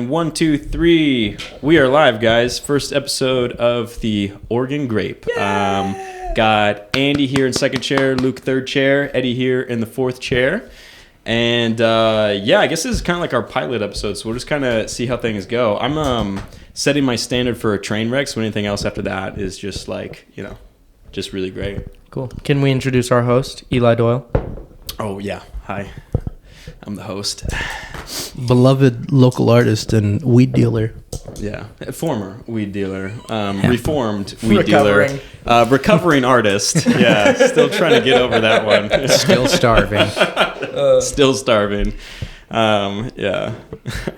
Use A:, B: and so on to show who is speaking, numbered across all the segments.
A: Petition 1, 2, 3. We are live, guys. First episode of the Oregon Grape. Got Andy here in second chair, Luke third chair, Eddie here in the fourth chair. And I guess this is kind of like our pilot episode, so we'll just kind of see how things go. I'm setting my standard for a train wreck, so anything else after that is just like, just really great.
B: Cool. Can we introduce our host, Eli Doyle?
A: Oh, yeah. Hi. I'm the host.
C: Beloved local artist and weed dealer.
A: Yeah, former weed dealer, reformed weed dealer, recovering artist. Yeah, still trying to get over that one.
C: Still starving.
A: Still starving. Yeah.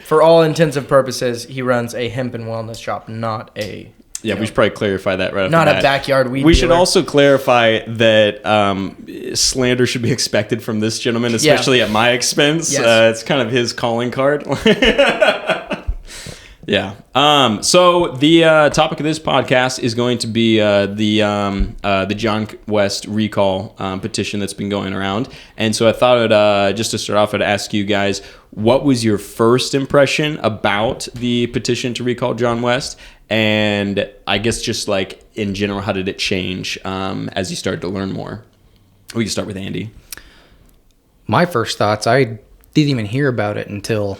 B: For all intents and purposes, he runs a hemp and wellness shop, not a...
A: Yeah, we should probably clarify that right
B: not
A: off the bat.
B: A backyard weed
A: We
B: dealer.
A: should also clarify that slander should be expected from this gentleman, especially at my expense.
B: Yes.
A: It's kind of his calling card. Yeah. So the topic of this podcast is going to be the John West recall petition that's been going around. And so I thought just to start off, I'd ask you guys, what was your first impression about the petition to recall John West? And I guess just like in general, how did it change as you started to learn more? We can start with Andy.
C: My first thoughts, I didn't even hear about it until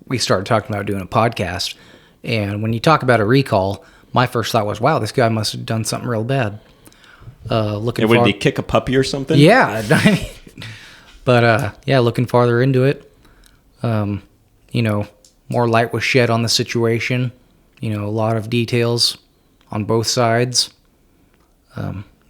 C: we started talking about doing a podcast. And when you talk about a recall, my first thought was, wow, this guy must have done something real bad.
A: Would he kick a puppy or something?
C: Yeah. But looking farther into it, more light was shed on the situation. A lot of details on both sides.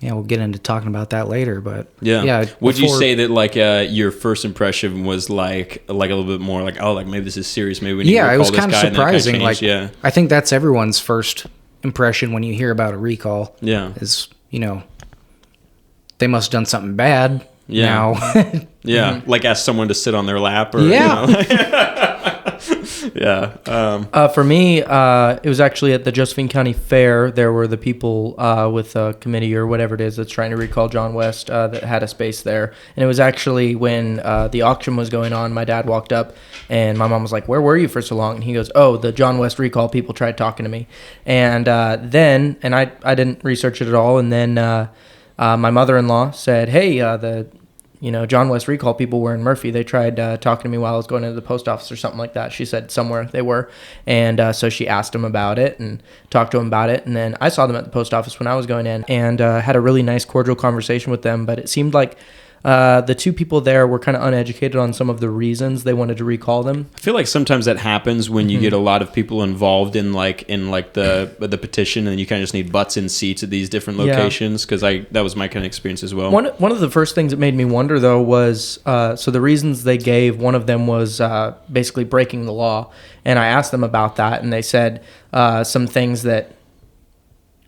C: We'll get into talking about that later, but
A: Would you say that like your first impression was like a little bit more like, oh, like maybe this is serious, maybe we need to recall
C: it was
A: this
C: kind of
A: guy,
C: surprising.
A: And then it kind of changed,
C: I think that's everyone's first impression when you hear about a recall.
A: Yeah,
C: is they must have done something bad.
A: Yeah,
C: now.
A: Yeah, like ask someone to sit on their lap or Yeah.
B: For me, it was actually at the Josephine County Fair. There were the people with a committee or whatever it is that's trying to recall John West that had a space there. And it was actually when the auction was going on, my dad walked up and my mom was like, "Where were you for so long?" And he goes, "Oh, the John West recall people tried talking to me." And then I didn't research it at all. And then my mother-in-law said, "Hey, the John West recall people were in Murphy. They tried talking to me while I was going into the post office or something like that." She said somewhere they were. And so she asked him about it and talked to him about it. And then I saw them at the post office when I was going in and had a really nice, cordial conversation with them. But it seemed like the two people there were kind of uneducated on some of the reasons they wanted to recall them.
A: I feel like sometimes that happens when you get a lot of people involved in the petition, and you kind of just need butts in seats at these different locations. Because that was my kind of experience as well.
B: One of the first things that made me wonder though was so the reasons they gave. One of them was basically breaking the law, and I asked them about that, and they said some things that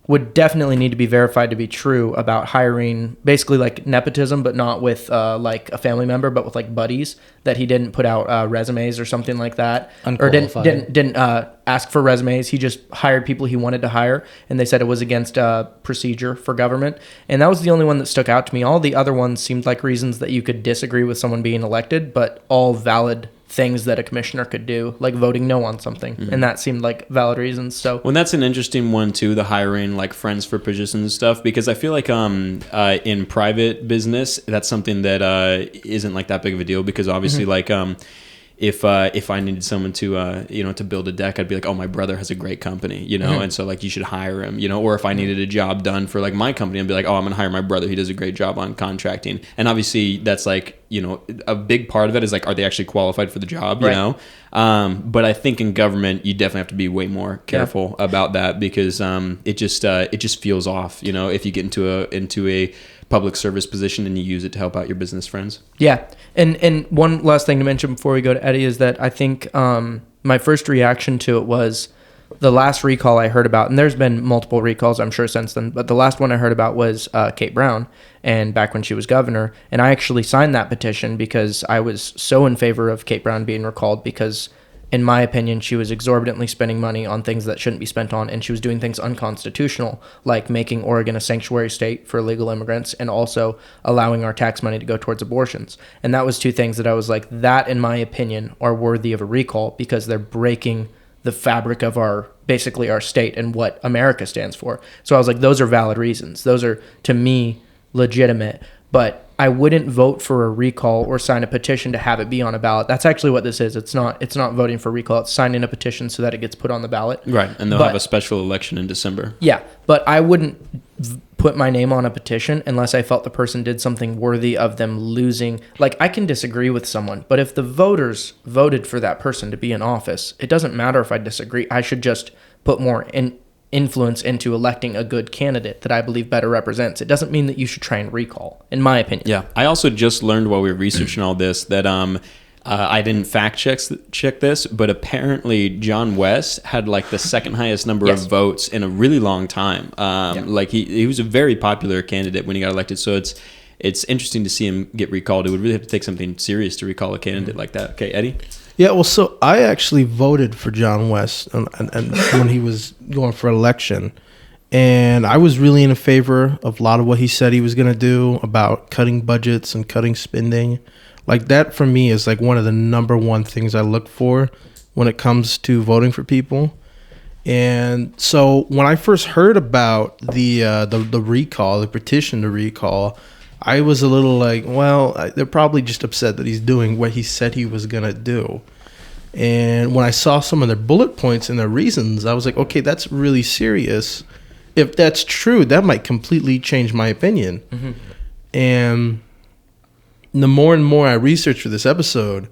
B: would definitely need to be verified to be true about hiring, basically like nepotism, but not with like a family member, but with like buddies, that he didn't put out resumes or something like that,
C: Unqualified.
B: or didn't ask for resumes. He just hired people he wanted to hire, and they said it was against procedure for government. And that was the only one that stuck out to me. All the other ones seemed like reasons that you could disagree with someone being elected, but all valid things that a commissioner could do, like voting no on something. And that seemed like valid reasons. So
A: that's an interesting one too, the hiring like friends for positions and stuff, because I feel like in private business that's something that isn't like that big of a deal, because obviously like if I needed someone to to build a deck, I'd be like, oh, my brother has a great company, and so like you should hire him, or if I needed a job done for like my company, I'd be like, oh, I'm gonna hire my brother, he does a great job on contracting. And obviously that's like a big part of it is like, are they actually qualified for the job?
B: Right.
A: But I think in government you definitely have to be way more careful about that, because it just feels off, if you get into a public service position and you use it to help out your business friends.
B: Yeah. And one last thing to mention before we go to Eddie is that I think my first reaction to it was the last recall I heard about, and there's been multiple recalls I'm sure since then, but the last one I heard about was Kate Brown, and back when she was governor. And I actually signed that petition because I was so in favor of Kate Brown being recalled, because in my opinion, she was exorbitantly spending money on things that shouldn't be spent on, and she was doing things unconstitutional, like making Oregon a sanctuary state for illegal immigrants and also allowing our tax money to go towards abortions. And that was two things that I was like, that, in my opinion, are worthy of a recall because they're breaking the fabric of basically our state and what America stands for. So I was like, those are valid reasons. Those are, to me, legitimate. But I wouldn't vote for a recall or sign a petition to have it be on a ballot. That's actually what this is. It's not voting for recall. It's signing a petition so that it gets put on the ballot.
A: Right, and they'll have a special election in December.
B: Yeah, but I wouldn't put my name on a petition unless I felt the person did something worthy of them losing. Like, I can disagree with someone, but if the voters voted for that person to be in office, it doesn't matter if I disagree. I should just put more influence into electing a good candidate that I believe better represents. It doesn't mean that you should try and recall, in my opinion.
A: Yeah, I also just learned while we were researching all this that I didn't fact check this, but apparently John West had like the second highest number of votes in a really long time. Like he was a very popular candidate when he got elected, so it's interesting to see him get recalled. It would really have to take something serious to recall a candidate like that. Okay, Eddie?
D: Yeah, well, so I actually voted for John West and when he was going for election. And I was really in favor of a lot of what he said he was going to do about cutting budgets and cutting spending. Like, that for me is like one of the number one things I look for when it comes to voting for people. And so when I first heard about the recall, the petition to recall, I was a little like, well, they're probably just upset that he's doing what he said he was going to do. And when I saw some of their bullet points and their reasons, I was like, okay, that's really serious. If that's true, that might completely change my opinion. Mm-hmm. And the more and more I researched for this episode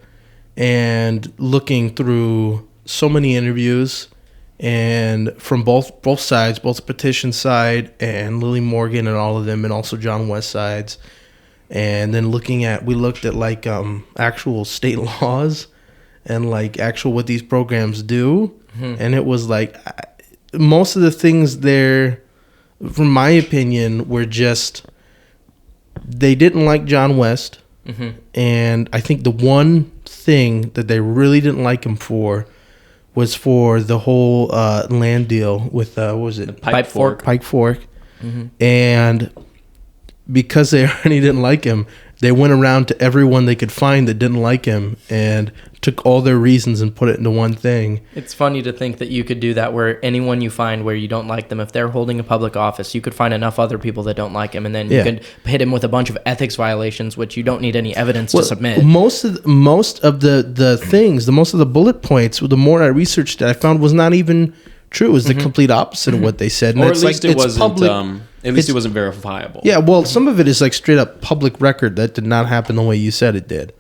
D: and looking through so many interviews and from both sides, both the petition side and Lily Morgan and all of them, and also John West sides, and then we looked at like actual state laws and like actual what these programs do, and it was like most of the things there, from my opinion, were just they didn't like John West, and I think the one thing that they really didn't like him for was for the whole land deal with what was it?
B: Pike Fork.
D: Pike Fork. And because they already didn't like him, they went around to everyone they could find that didn't like him and took all their reasons and put it into one thing.
B: It's funny to think that you could do that where anyone you find where you don't like them, if they're holding a public office, you could find enough other people that don't like him, and then you could hit him with a bunch of ethics violations, which you don't need any evidence to submit.
D: Most of the bullet points, the more I researched it, I found was not even true. It was the complete opposite of what they said. And
A: or at least it wasn't. At least it wasn't verifiable.
D: Yeah, well, some of it is like straight up public record that did not happen the way you said it did,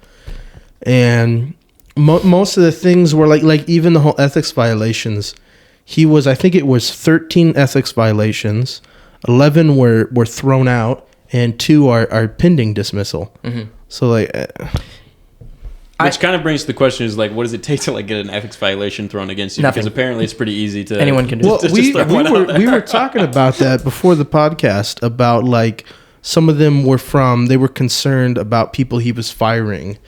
D: and most of the things were like even the whole ethics violations. I think it was 13 ethics violations, 11 were thrown out, and 2 are pending dismissal. So like.
A: Which kind of brings the question is like, what does it take to like get an ethics violation thrown against you?
B: Nothing.
A: Because apparently it's pretty easy to
B: anyone can do.
D: Well, we were talking about that before the podcast about like some of them they were concerned about people he was firing,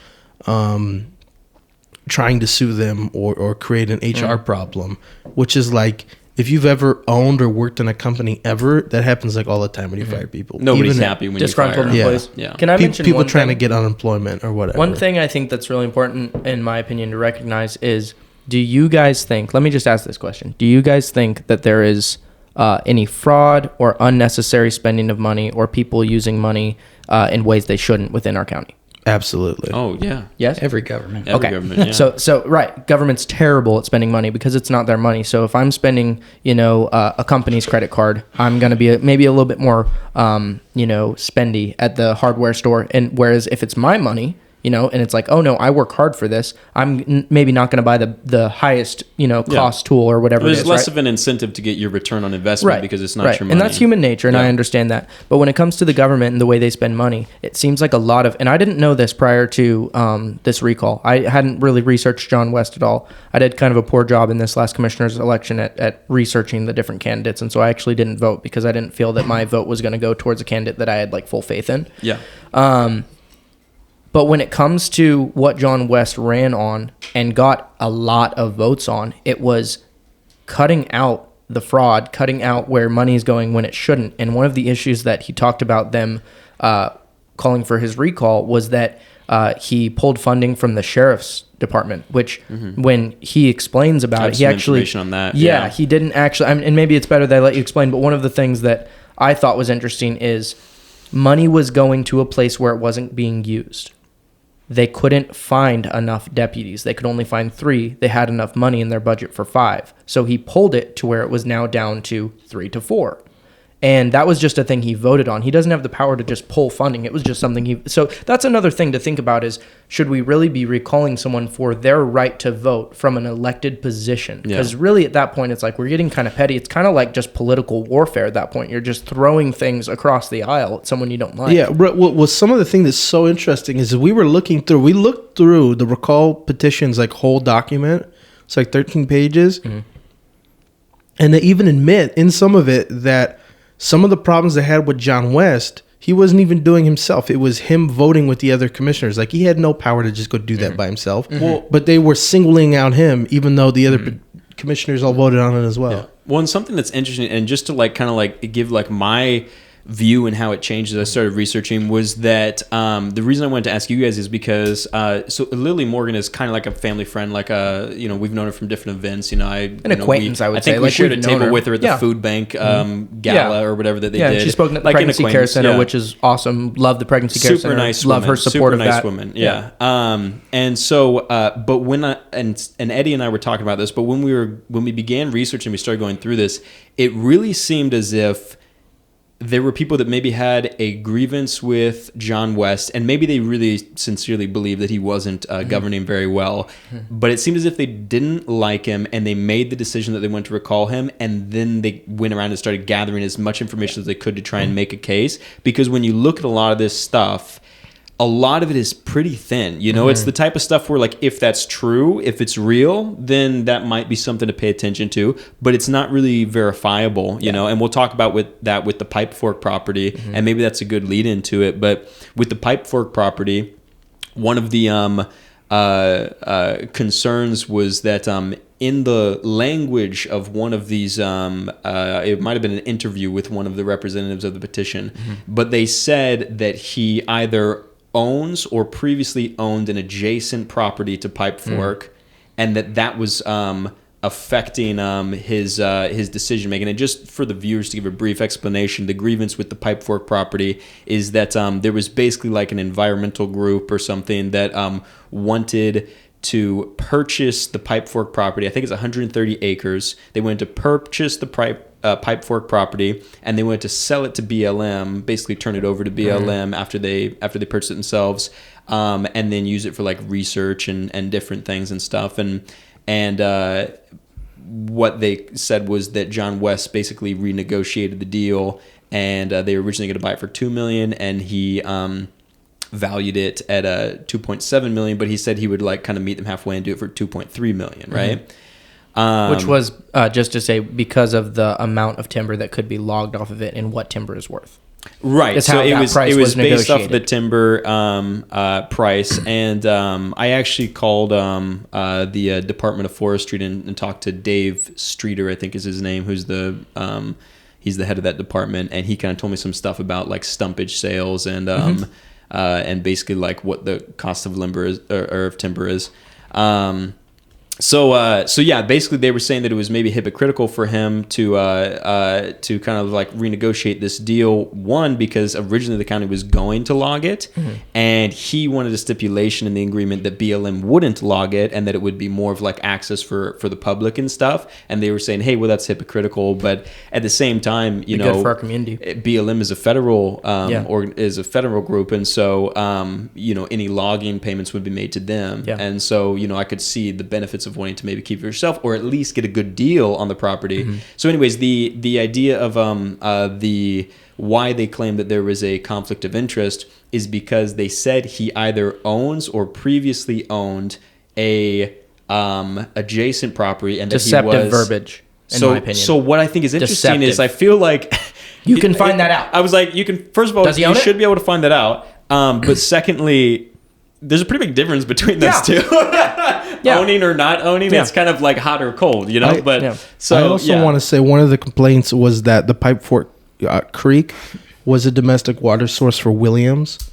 D: trying to sue them or create an HR problem, which is like, if you've ever owned or worked in a company ever, that happens like all the time when you fire people.
A: Nobody's happy when you fire
B: disgruntled employees.
A: Yeah.
B: Can I mention
D: people
B: one
D: trying
B: thing?
D: to get unemployment or whatever?
B: One thing I think that's really important, in my opinion, to recognize is, do you guys think, let me just ask this question. Do you guys think that there is any fraud or unnecessary spending of money or people using money in ways they shouldn't within our county?
D: Absolutely.
A: Oh, yeah.
B: Yes?
C: Every government.
A: Government, yeah.
B: So right, government's terrible at spending money because it's not their money. So if I'm spending, a company's credit card, I'm going to be maybe a little bit more, spendy at the hardware store. And whereas if it's my money, and it's like, oh no, I work hard for this, I'm maybe not going to buy the highest, cost tool or whatever it is.
A: There's less of an incentive to get your return on investment because it's not your money.
B: And that's human nature, and I understand that. But when it comes to the government and the way they spend money, it seems like a lot of, and I didn't know this prior to this recall. I hadn't really researched John West at all. I did kind of a poor job in this last commissioner's election at researching the different candidates, and so I actually didn't vote because I didn't feel that my vote was going to go towards a candidate that I had like full faith in.
A: Yeah.
B: But when it comes to what John West ran on and got a lot of votes on, it was cutting out the fraud, cutting out where money is going when it shouldn't. And one of the issues that he talked about them calling for his recall was that he pulled funding from the sheriff's department, which when he explains about it, he actually
A: information on that.
B: Yeah, he didn't actually. I mean, and maybe it's better that I let you explain. But one of the things that I thought was interesting is money was going to a place where it wasn't being used. They couldn't find enough deputies. They could only find 3. They had enough money in their budget for 5. So he pulled it to where it was now down to 3 to 4. And that was just a thing he voted on. He doesn't have the power to just pull funding. It was just something he... So that's another thing to think about is, should we really be recalling someone for their right to vote from an elected position? Because really at that point, it's like we're getting kind of petty. It's kind of like just political warfare at that point. You're just throwing things across the aisle at someone you don't like.
D: Yeah, well, some of the thing that's so interesting is we looked through the recall petition's like whole document. It's like 13 pages. And they even admit in some of it that some of the problems they had with John West, he wasn't even doing himself. It was him voting with the other commissioners. Like, he had no power to just go do that by himself. Well, but they were singling out him, even though the other commissioners all voted on it as well.
A: Yeah. Well, and something that's interesting, and just to like kind of like give like my view and how it changed as I started researching, was that the reason I wanted to ask you guys is because so Lily Morgan is kind of like a family friend, like we've known her from different events.
B: An acquaintance, I would say.
A: I think we shared a table with her at the food bank gala or whatever that they did.
B: Yeah, she spoke at the pregnancy care center, which is awesome. Love the pregnancy care center.
A: Super nice
B: Love her support
A: Super
B: of
A: nice
B: that.
A: woman. Yeah. And so, but when and Eddie and I were talking about this, but when we began researching, we started going through this, it really seemed as if there were people that maybe had a grievance with John West, and maybe they really sincerely believed that he wasn't governing very well. But it seemed as if they didn't like him, and they made the decision that they wanted to recall him, and then they went around and started gathering as much information as they could to try and make a case. Because when you look at a lot of this stuff, a lot of it is pretty thin. It's the type of stuff where, like, if that's true, if it's real, then that might be something to pay attention to, but it's not really verifiable, and we'll talk about with the Pipe Fork property, and maybe that's a good lead into it. But with the Pipe Fork property, one of the concerns was that in the language of one of these, it might have been an interview with one of the representatives of the petition, but they said that he either owns or previously owned an adjacent property to Pipe Fork, and that was affecting his decision making. And just for the viewers to give a brief explanation, the grievance with the Pipe Fork property is that there was basically like an environmental group or something that wanted to purchase the Pipe Fork property. I think it's 130 acres. They wanted to purchase the Pipe Fork property, and they wanted to sell it to BLM, basically turn it over to BLM after they purchased it themselves, and then use it for like research and different things and stuff. And what they said was that John West basically renegotiated the deal, and they were originally going to buy it for $2 million, and he valued it at $2.7 million, but he said he would like kind of meet them halfway and do it for $2.3 million, right?
B: Which was just to say, because of the amount of timber that could be logged off of it and what timber is worth.
A: Right.
B: That's
A: so
B: how
A: it was based
B: negotiated.
A: off the timber price, and I actually called the Department of Forestry and talked to Dave Streeter, I think is his name, who's he's the head of that department, and he kind of told me some stuff about like stumpage sales and basically like what the cost of lumber is or of timber is. So yeah, basically they were saying that it was maybe hypocritical for him to kind of like renegotiate this deal. One, because originally the county was going to log it, and he wanted a stipulation in the agreement that BLM wouldn't log it, and that it would be more of like access for the public and stuff. And they were saying, hey, well, that's hypocritical. But at the same time,
B: good for our community.
A: BLM is a federal is a federal group, and so any logging payments would be made to them. Yeah. And so I could see the benefits of wanting to maybe keep it yourself, or at least get a good deal on the property. So anyways, the idea of why they claim that there was a conflict of interest is because they said he either owns or previously owned a adjacent property, and that
B: deceptive
A: he was
B: verbiage. In my opinion.
A: So what I think is interesting is I feel like
B: you can find that out.
A: I was like, you can, first of all, you should be able to find that out. But secondly, there's a pretty big difference between those two. Owning or not owning, it's kind of like hot or cold, you know. So
D: I also want to say one of the complaints was that the Pipe Fork Creek was a domestic water source for Williams,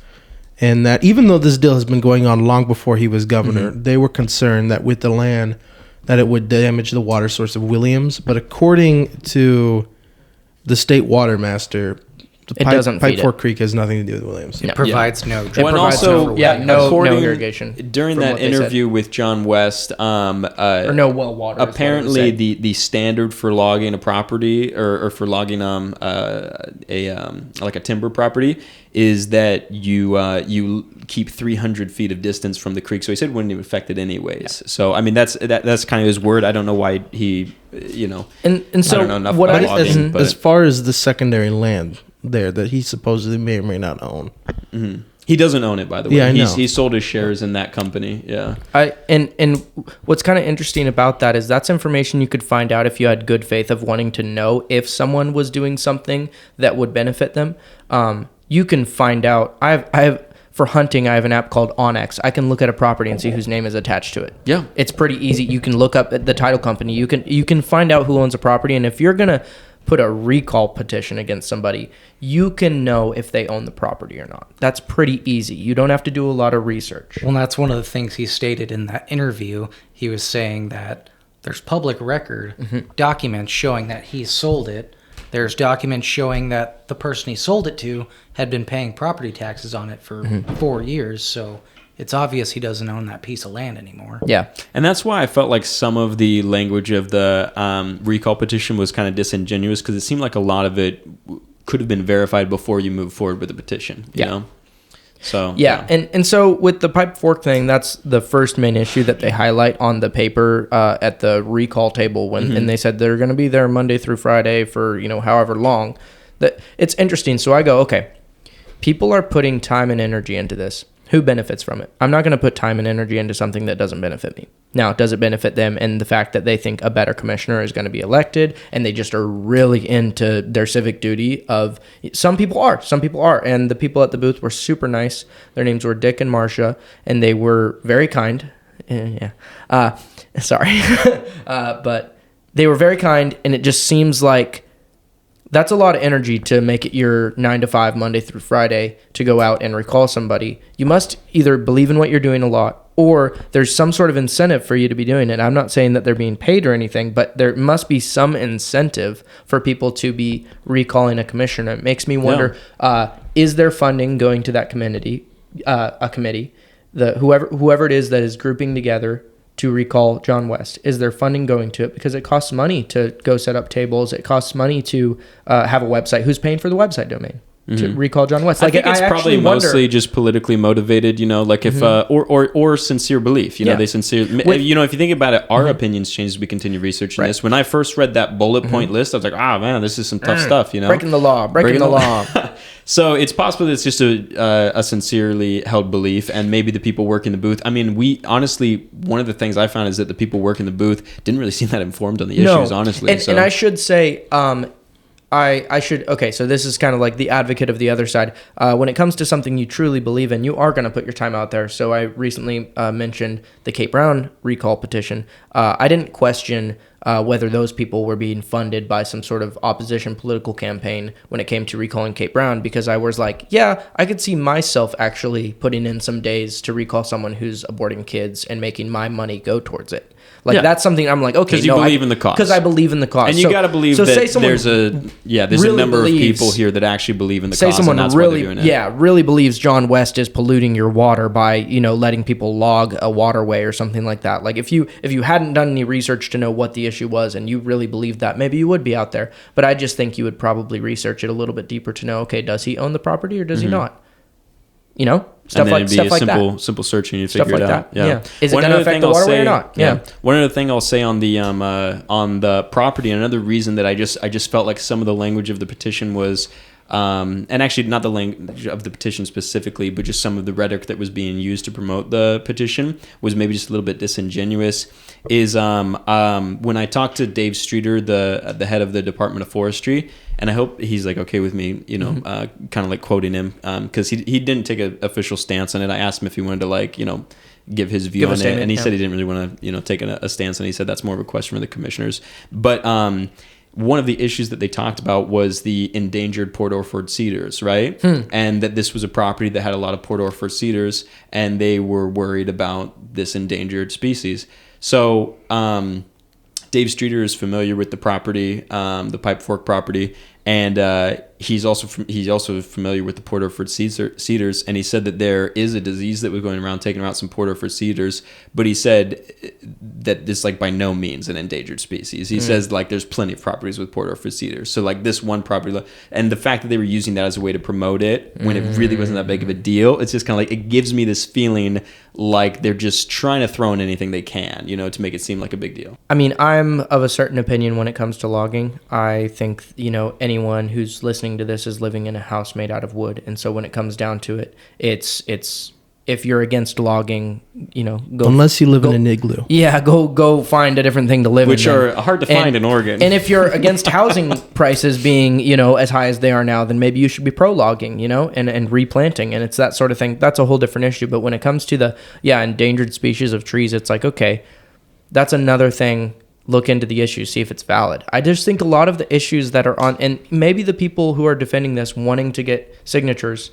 D: and that even though this deal has been going on long before he was governor, they were concerned that with the land that it would damage the water source of Williams. But according to the state water master, the Pipe Fork Creek has nothing to do with Williams.
C: It provides no. It
A: provides
B: no irrigation.
A: During that interview with John West,
B: or no well water.
A: Apparently, the standard for logging a property or for logging like a timber property is that you keep 300 feet of distance from the creek. So he said it wouldn't even affect it anyways. Yeah. So I mean that's kind of his word. I don't know why he
B: and so
A: I don't know enough about logging,
D: as far as the secondary land there that he supposedly may or may not own.
A: Mm-hmm. He doesn't own it, by the way.
D: Yeah, I know.
A: He sold his shares in that company. Yeah.
B: And what's kind of interesting about that is that's information you could find out if you had good faith of wanting to know if someone was doing something that would benefit them. You can find out. I have for hunting. I have an app called Onyx. I can look at a property and see whose name is attached to it.
A: Yeah.
B: It's pretty easy. You can look up the title company. You can find out who owns a property, and if you're gonna put a recall petition against somebody, you can know if they own the property or not. That's pretty easy. You don't have to do a lot of research.
C: Well, that's one of the things he stated in that interview. He was saying that there's public record documents showing that he sold it. There's documents showing that the person he sold it to had been paying property taxes on it for 4 years. So it's obvious he doesn't own that piece of land anymore.
B: Yeah.
A: And that's why I felt like some of the language of the recall petition was kind of disingenuous, because it seemed like a lot of it could have been verified before you move forward with the petition, you know? So
B: and so with the Pipe Fork thing, that's the first main issue that they highlight on the paper at the recall table when and they said they're going to be there Monday through Friday for however long. That it's interesting. So I go, okay, people are putting time and energy into this. Who benefits from it? I'm not going to put time and energy into something that doesn't benefit me. Now, does it benefit them in the fact that they think a better commissioner is going to be elected and they just are really into their civic duty of... Some people are. And the people at the booth were super nice. Their names were Dick and Marcia, and they were very kind. Sorry. But they were very kind, and it just seems like that's a lot of energy to make it your 9 to 5 Monday through Friday to go out and recall somebody. You must either believe in what you're doing a lot, or there's some sort of incentive for you to be doing it. I'm not saying that they're being paid or anything, but there must be some incentive for people to be recalling a commissioner. It makes me wonder, is there funding going to that committee, whoever it is that is grouping together to recall John West? Is there funding going to it? Because it costs money to go set up tables. It costs money to have a website. Who's paying for the website domain to recall John West?
A: I think it's probably mostly just politically motivated, like if or sincere belief. They sincerely. If you think about it, our opinions change as we continue researching this. When I first read that bullet point list, I was like, man, this is some tough stuff.
B: Breaking the law.
A: So it's possible that it's just a sincerely held belief, and maybe the people working the booth. I mean, one of the things I found is that the people working the booth didn't really seem that informed on the issues, honestly.
B: And I should say, okay, so this is kind of like the advocate of the other side. When it comes to something you truly believe in, you are going to put your time out there. So I recently mentioned the Kate Brown recall petition. I didn't question whether those people were being funded by some sort of opposition political campaign when it came to recalling Kate Brown, because I was like, yeah, I could see myself actually putting in some days to recall someone who's aborting kids and making my money go towards it. That's something I'm like, okay,
A: because you believe in the cause.
B: Because I believe in the cause,
A: and you got to believe that there's a number of people here that actually believe in the cause.
B: Someone
A: and that's
B: really,
A: why they're doing it.
B: Really believes John West is polluting your water by letting people log a waterway or something like that. Like if you hadn't done any research to know what the issue was and you really believed that, maybe you would be out there. But I just think you would probably research it a little bit deeper to know, okay, does he own the property or does he not? Stuff like that.
A: Simple searching, you figure it out.
B: Yeah. Is it going to affect the waterway or not? Yeah.
A: One other thing I'll say on the property, and another reason that I just felt like some of the language of the petition was and actually not the language of the petition specifically, but just some of the rhetoric that was being used to promote the petition was maybe just a little bit disingenuous. Is when I talked to Dave Streeter, the head of the Department of Forestry, and I hope he's like okay with me, kind of like quoting him, because he didn't take an official stance on it. I asked him if he wanted to like, give his view on it, and he said he didn't really want to, take a stance, and he said that's more of a question for the commissioners. But one of the issues that they talked about was the endangered Port Orford cedars, right? And that this was a property that had a lot of Port Orford cedars, and they were worried about this endangered species. So Dave Streeter is familiar with the property, the Pipe Fork property, and he's also familiar with the Port Orford cedars, and he said that there is a disease that was going around taking out some Port Orford cedars, but he said that this like by no means an endangered species. He says like there's plenty of properties with Port Orford cedars, so like this one property, and the fact that they were using that as a way to promote it when it really wasn't that big of a deal, it's just kind of like it gives me this feeling like they're just trying to throw in anything they can, to make it seem like a big deal.
B: I mean, I'm of a certain opinion when it comes to logging. I think, anyone who's listening to this is living in a house made out of wood. And so when it comes down to it, it's if you're against logging, go
D: unless you live in an igloo.
B: Yeah, go find a differerent thing to live in.
A: Which are hard to find in Oregon.
B: And if you're against housing prices being, as high as they are now, then maybe you should be pro-logging, and replanting. And it's that sort of thing. That's a whole different issue. But when it comes to the, endangered species of trees, it's like, okay, that's another thing. Look into the issue, see if it's valid. I just think a lot of the issues that are on, and maybe the people who are defending this, wanting to get signatures,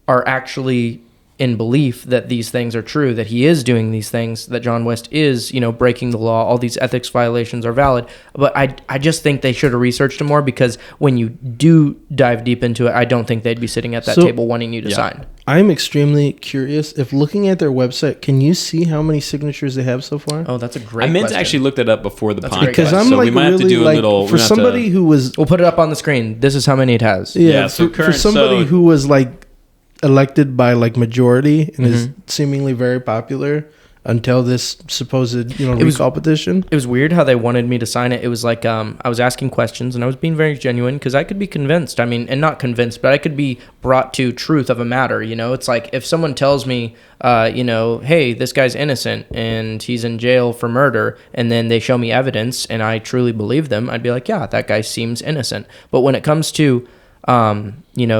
B: are actually in belief that these things are true, that he is doing these things, that John West is, breaking the law, all these ethics violations are valid. But I just think they should have researched it more, because when you do dive deep into it, I don't think they'd be sitting at that table wanting you to sign.
D: I'm extremely curious. If looking at their website, can you see how many signatures they have so far?
B: Oh, that's a great
A: I meant
B: question.
A: to actually look that up before the podcast.
D: Because I'm
A: so
D: like
A: we might
D: really
A: have to do a
D: like,
A: little...
D: for somebody who was...
B: We'll put it up on the screen. This is how many it has.
D: Yeah, for somebody who was like elected by like majority and is seemingly very popular until this supposed recall petition.
B: It was weird how they wanted me to sign it. It was like I was asking questions and I was being very genuine, because I could be convinced. I mean, and not convinced, but I could be brought to truth of a matter. It's like if someone tells me, hey, this guy's innocent and he's in jail for murder, and then they show me evidence and I truly believe them, I'd be like, yeah, that guy seems innocent. But when it comes to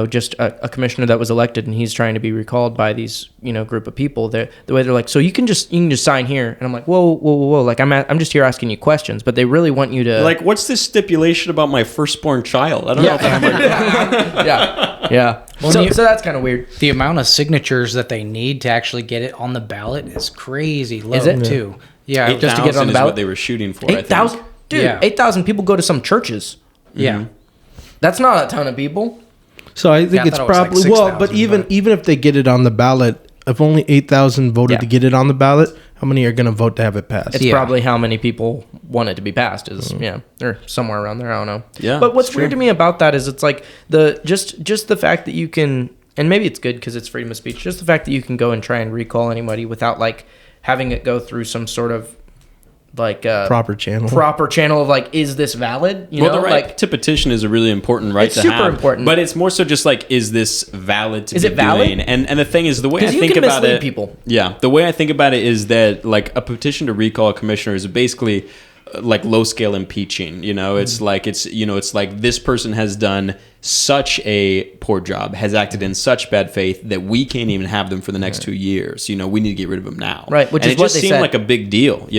B: just a commissioner that was elected and he's trying to be recalled by these, group of people, the way they're like, so you can just sign here. And I'm like, whoa. Like I'm just here asking you questions, but they really want you to
A: like, what's this stipulation about my firstborn child? I don't know if I'm like,
B: yeah. Well, so that's kind of weird.
C: The amount of signatures that they need to actually get it on the ballot is crazy low,
B: is it?
C: too. Yeah.
A: 8,
B: just to get it on the ballot.
A: Is what they were shooting for.
B: 8,000? Dude,
C: Yeah.
B: 8,000 people go to some churches.
C: Yeah.
B: That's not a ton of people.
D: So I think
C: Yeah, I
D: it's
C: thought it was like
D: probably
C: 6,000,
D: but even if they get it on the ballot, if only 8,000 voted to get it on the ballot, how many are going to vote to have it passed?
B: It's probably how many people want it to be passed is or somewhere around there. I don't know.
A: Yeah,
B: but what's weird to me about that is it's like just the fact that you can, and maybe it's good because it's freedom of speech. Just the fact that you can go and try and recall anybody without like having it go through some sort of like
D: proper channel
B: of like, is this valid?
A: The right to petition is a really important right to have. It's super important, but it's more so just like, is this valid to be doing?
B: Valid?
A: And the thing is, the way I think about it, people. Yeah, the way I think about it is that like a petition to recall a commissioner is basically like low scale impeaching. It's like it's like this person has done such a poor job, has acted in such bad faith that we can't even have them for the next 2 years. We need to get rid of them now.
B: Right, which is
A: it
B: what
A: just
B: they
A: seemed
B: said.
A: like a big deal,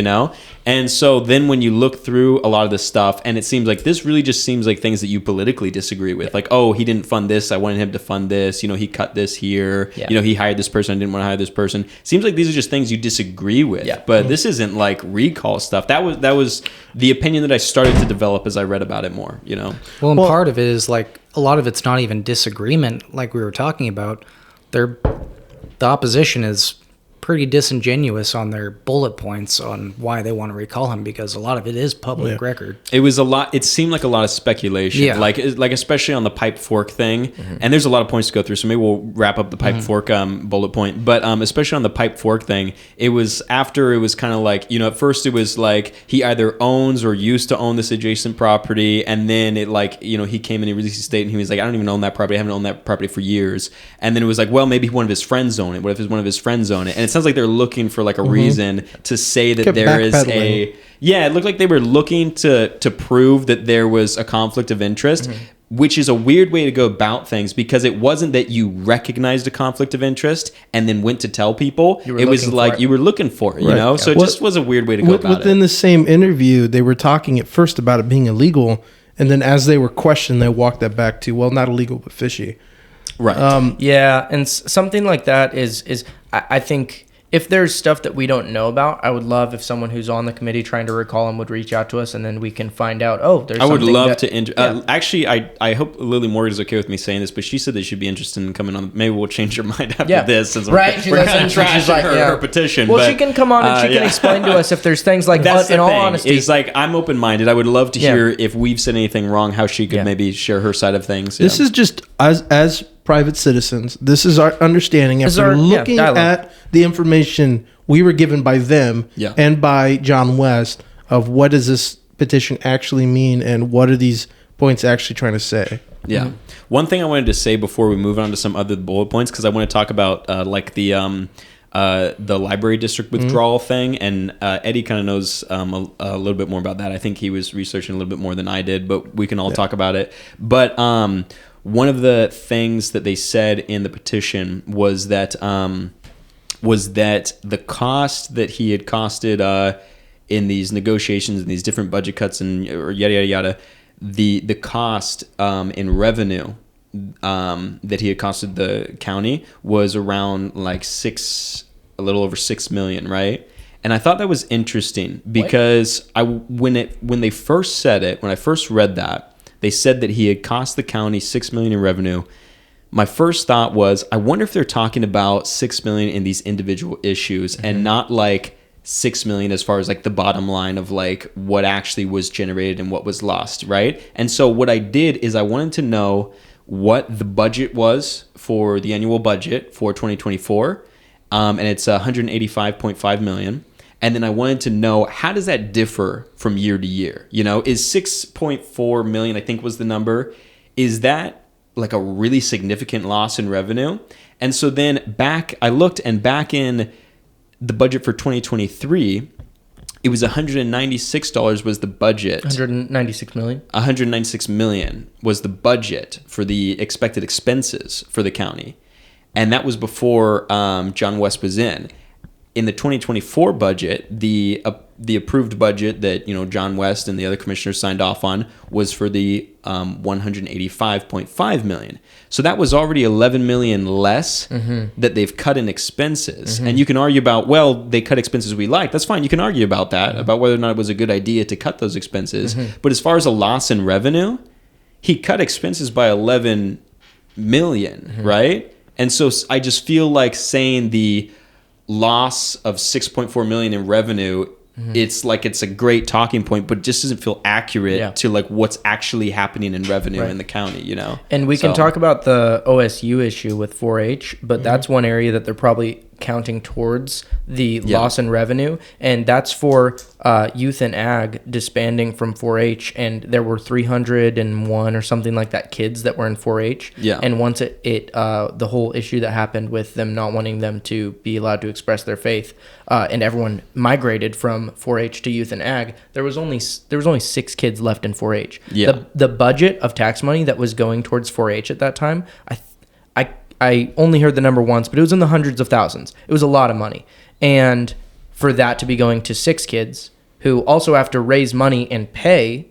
A: And so then when you look through a lot of this stuff, and it seems like this really just seems like things that you politically disagree with. Like, oh, he didn't fund this, I wanted him to fund this. He cut this here. He hired this person, I didn't want to hire this person. Seems like these are just things you disagree with. Yeah. But this isn't like recall stuff. That was the opinion that I started to develop as I read about it more.
C: Well, and part of it is like a lot of it's not even disagreement, like we were talking about. The opposition is pretty disingenuous on their bullet points on why they want to recall him, because a lot of it is public record.
A: It was a lot. It seemed like a lot of speculation, like especially on the pipe fork thing. And there's a lot of points to go through, so maybe we'll wrap up the pipe fork bullet point. But especially on the pipe fork thing, it was after it was kind of like, at first it was like he either owns or used to own this adjacent property, and then it like he came in, he released a statement, and he was like, I don't even own that property. I haven't owned that property for years. And then it was like, well, maybe one of his friends own it. What if one of his friends own it? And it sounds like they're looking for like a reason to say that there is a it looked like they were looking to prove that there was a conflict of interest, which is a weird way to go about things, because it wasn't that you recognized a conflict of interest and then went to tell people. It was like you were looking for it, so it just was a weird way to go about it.
D: Within the same interview, they were talking at first about it being illegal, and then as they were questioned, they walked that back to, well, not illegal but fishy.
A: Right.
B: And something like that is I think if there's stuff that we don't know about, I would love if someone who's on the committee trying to recall him would reach out to us, and then we can find out. I would love
A: to. Actually, I hope Lily Morgan is okay with me saying this, but she said that she'd be interested in coming on. Maybe we'll change her mind after this, since we're kind of trashing her petition.
B: Well, she can come on and she can explain to us if there's things like that. In all honesty,
A: it's like I'm open minded. I would love to hear if we've said anything wrong, how she could maybe share her side of things.
D: This is just as private citizens. This is our understanding after looking at the information we were given by them and by John West of what does this petition actually mean and what are these points actually trying to say.
A: Yeah. One thing I wanted to say before we move on to some other bullet points, because I want to talk about like the library district withdrawal thing, and Eddie kind of knows a little bit more about that. I think he was researching a little bit more than I did, but we can all talk about it. But one of the things that they said in the petition was that the cost that he had costed in these negotiations and these different budget cuts and or yada yada yada, the cost in revenue that he had costed the county was around like a little over $6 million, right? And I thought that was interesting because when they first said it, when I first read that, they said that he had cost the county $6 million in revenue. My first thought was, I wonder if they're talking about $6 million in these individual issues and not like $6 million as far as like the bottom line of like what actually was generated and what was lost, right? And so what I did is I wanted to know what the budget was for the annual budget for 2024, and it's $185.5 million. And then I wanted to know, how does that differ from year to year? Is 6.4 million, I think was the number, is that like a really significant loss in revenue? And so then I looked, and back in the budget for 2023, it was $196 was the budget.
B: 196 million?
A: 196 million was the budget for the expected expenses for the county. And that was before John West was in. In the 2024 budget, the approved budget that John West and the other commissioners signed off on was for the 185.5 million. So that was already 11 million less that they've cut in expenses. And you can argue about, well, they cut expenses we like. That's fine. You can argue about that, about whether or not it was a good idea to cut those expenses. But as far as a loss in revenue, he cut expenses by 11 million, right? And so I just feel like saying the loss of 6.4 million in revenue, it's like it's a great talking point, but just doesn't feel accurate to like what's actually happening in revenue in the county,
B: And we can talk about the OSU issue with 4-H, but that's one area that they're probably counting towards the loss in revenue, and that's for youth and ag disbanding from 4-H, and there were 301 or something like that kids that were in 4-H. And once the whole issue that happened with them not wanting them to be allowed to express their faith, and everyone migrated from 4-H to youth and ag, there was only 6 kids left in 4-H. The budget of tax money that was going towards 4-H at that time, I only heard the number once, but it was in the hundreds of thousands. It was a lot of money. And for that to be going to 6 kids who also have to raise money and pay,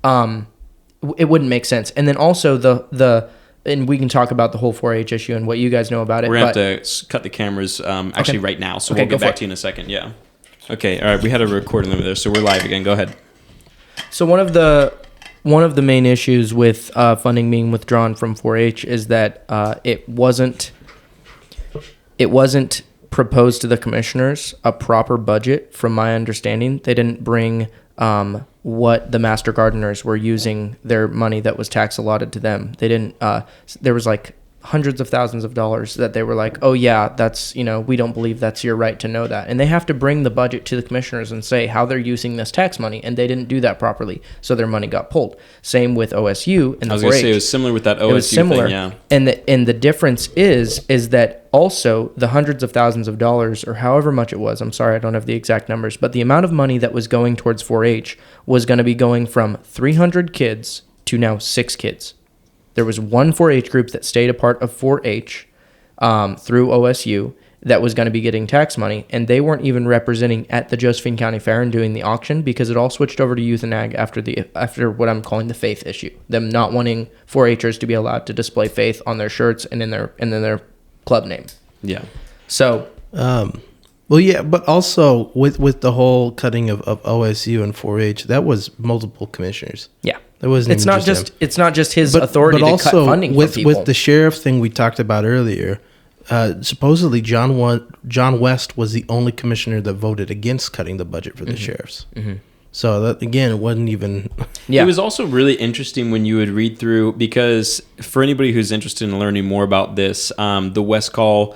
B: it wouldn't make sense. And then also and we can talk about the whole 4-H issue and what you guys know about it.
A: We're going to have to cut the cameras actually right now, so we'll get back to you in a second. Yeah. Okay, all right, we had a recording over there, so we're live again. Go ahead.
B: So one of the main issues with funding being withdrawn from 4-H is that it wasn't propose to the commissioners a proper budget. From my understanding, they didn't bring what the master gardeners were using their money that was tax allotted to them. They didn't. There was like hundreds of thousands of dollars that they were like, oh yeah, that's, we don't believe that's your right to know that. And they have to bring the budget to the commissioners and say how they're using this tax money, and they didn't do that properly, so their money got pulled. Same with OSU and the 4-H.
A: I was going to say it was similar with that OSU thing, yeah.
B: And the difference is that also the hundreds of thousands of dollars, or however much it was, I'm sorry, I don't have the exact numbers, but the amount of money that was going towards 4-H was going to be going from 300 kids to now 6 kids. There was one 4-H group that stayed a part of 4-H through OSU that was going to be getting tax money, and they weren't even representing at the Josephine County Fair and doing the auction, because it all switched over to youth and ag after what I'm calling the faith issue. Them not wanting 4-Hers to be allowed to display faith on their shirts and in their club name.
A: Yeah.
B: So,
D: well, yeah, but also with the whole cutting of OSU and 4-H, that was multiple commissioners.
B: yeah.
D: That wasn't
B: It's not
D: just him.
B: it's not just his authority to cut funding
D: with,
B: from people.
D: with the sheriff thing we talked about earlier, supposedly John West was the only commissioner that voted against cutting the budget for the sheriffs. Mm-hmm. So that, again, it wasn't even.
B: Yeah.
A: It was also really interesting when you would read through, because for anybody who's interested in learning more about this, the West call.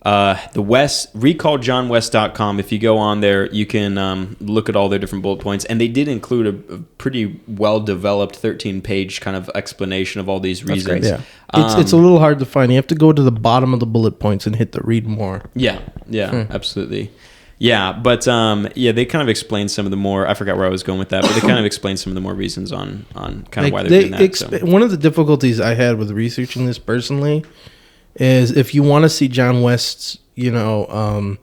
A: recalljohnwest.com. If you go on there, you can look at all their different bullet points, and they did include a pretty well developed 13-page kind of explanation of all these reasons.
D: Yeah, it's a little hard to find. You have to go to the bottom of the bullet points and hit the read more.
A: Yeah, absolutely. Yeah, but they kind of explained some of the more. I forgot where I was going with that, but they kind of explained some of the more reasons on kind of why they're doing that.
D: One of the difficulties I had with researching this personally is if you want to see John West's,
B: defense,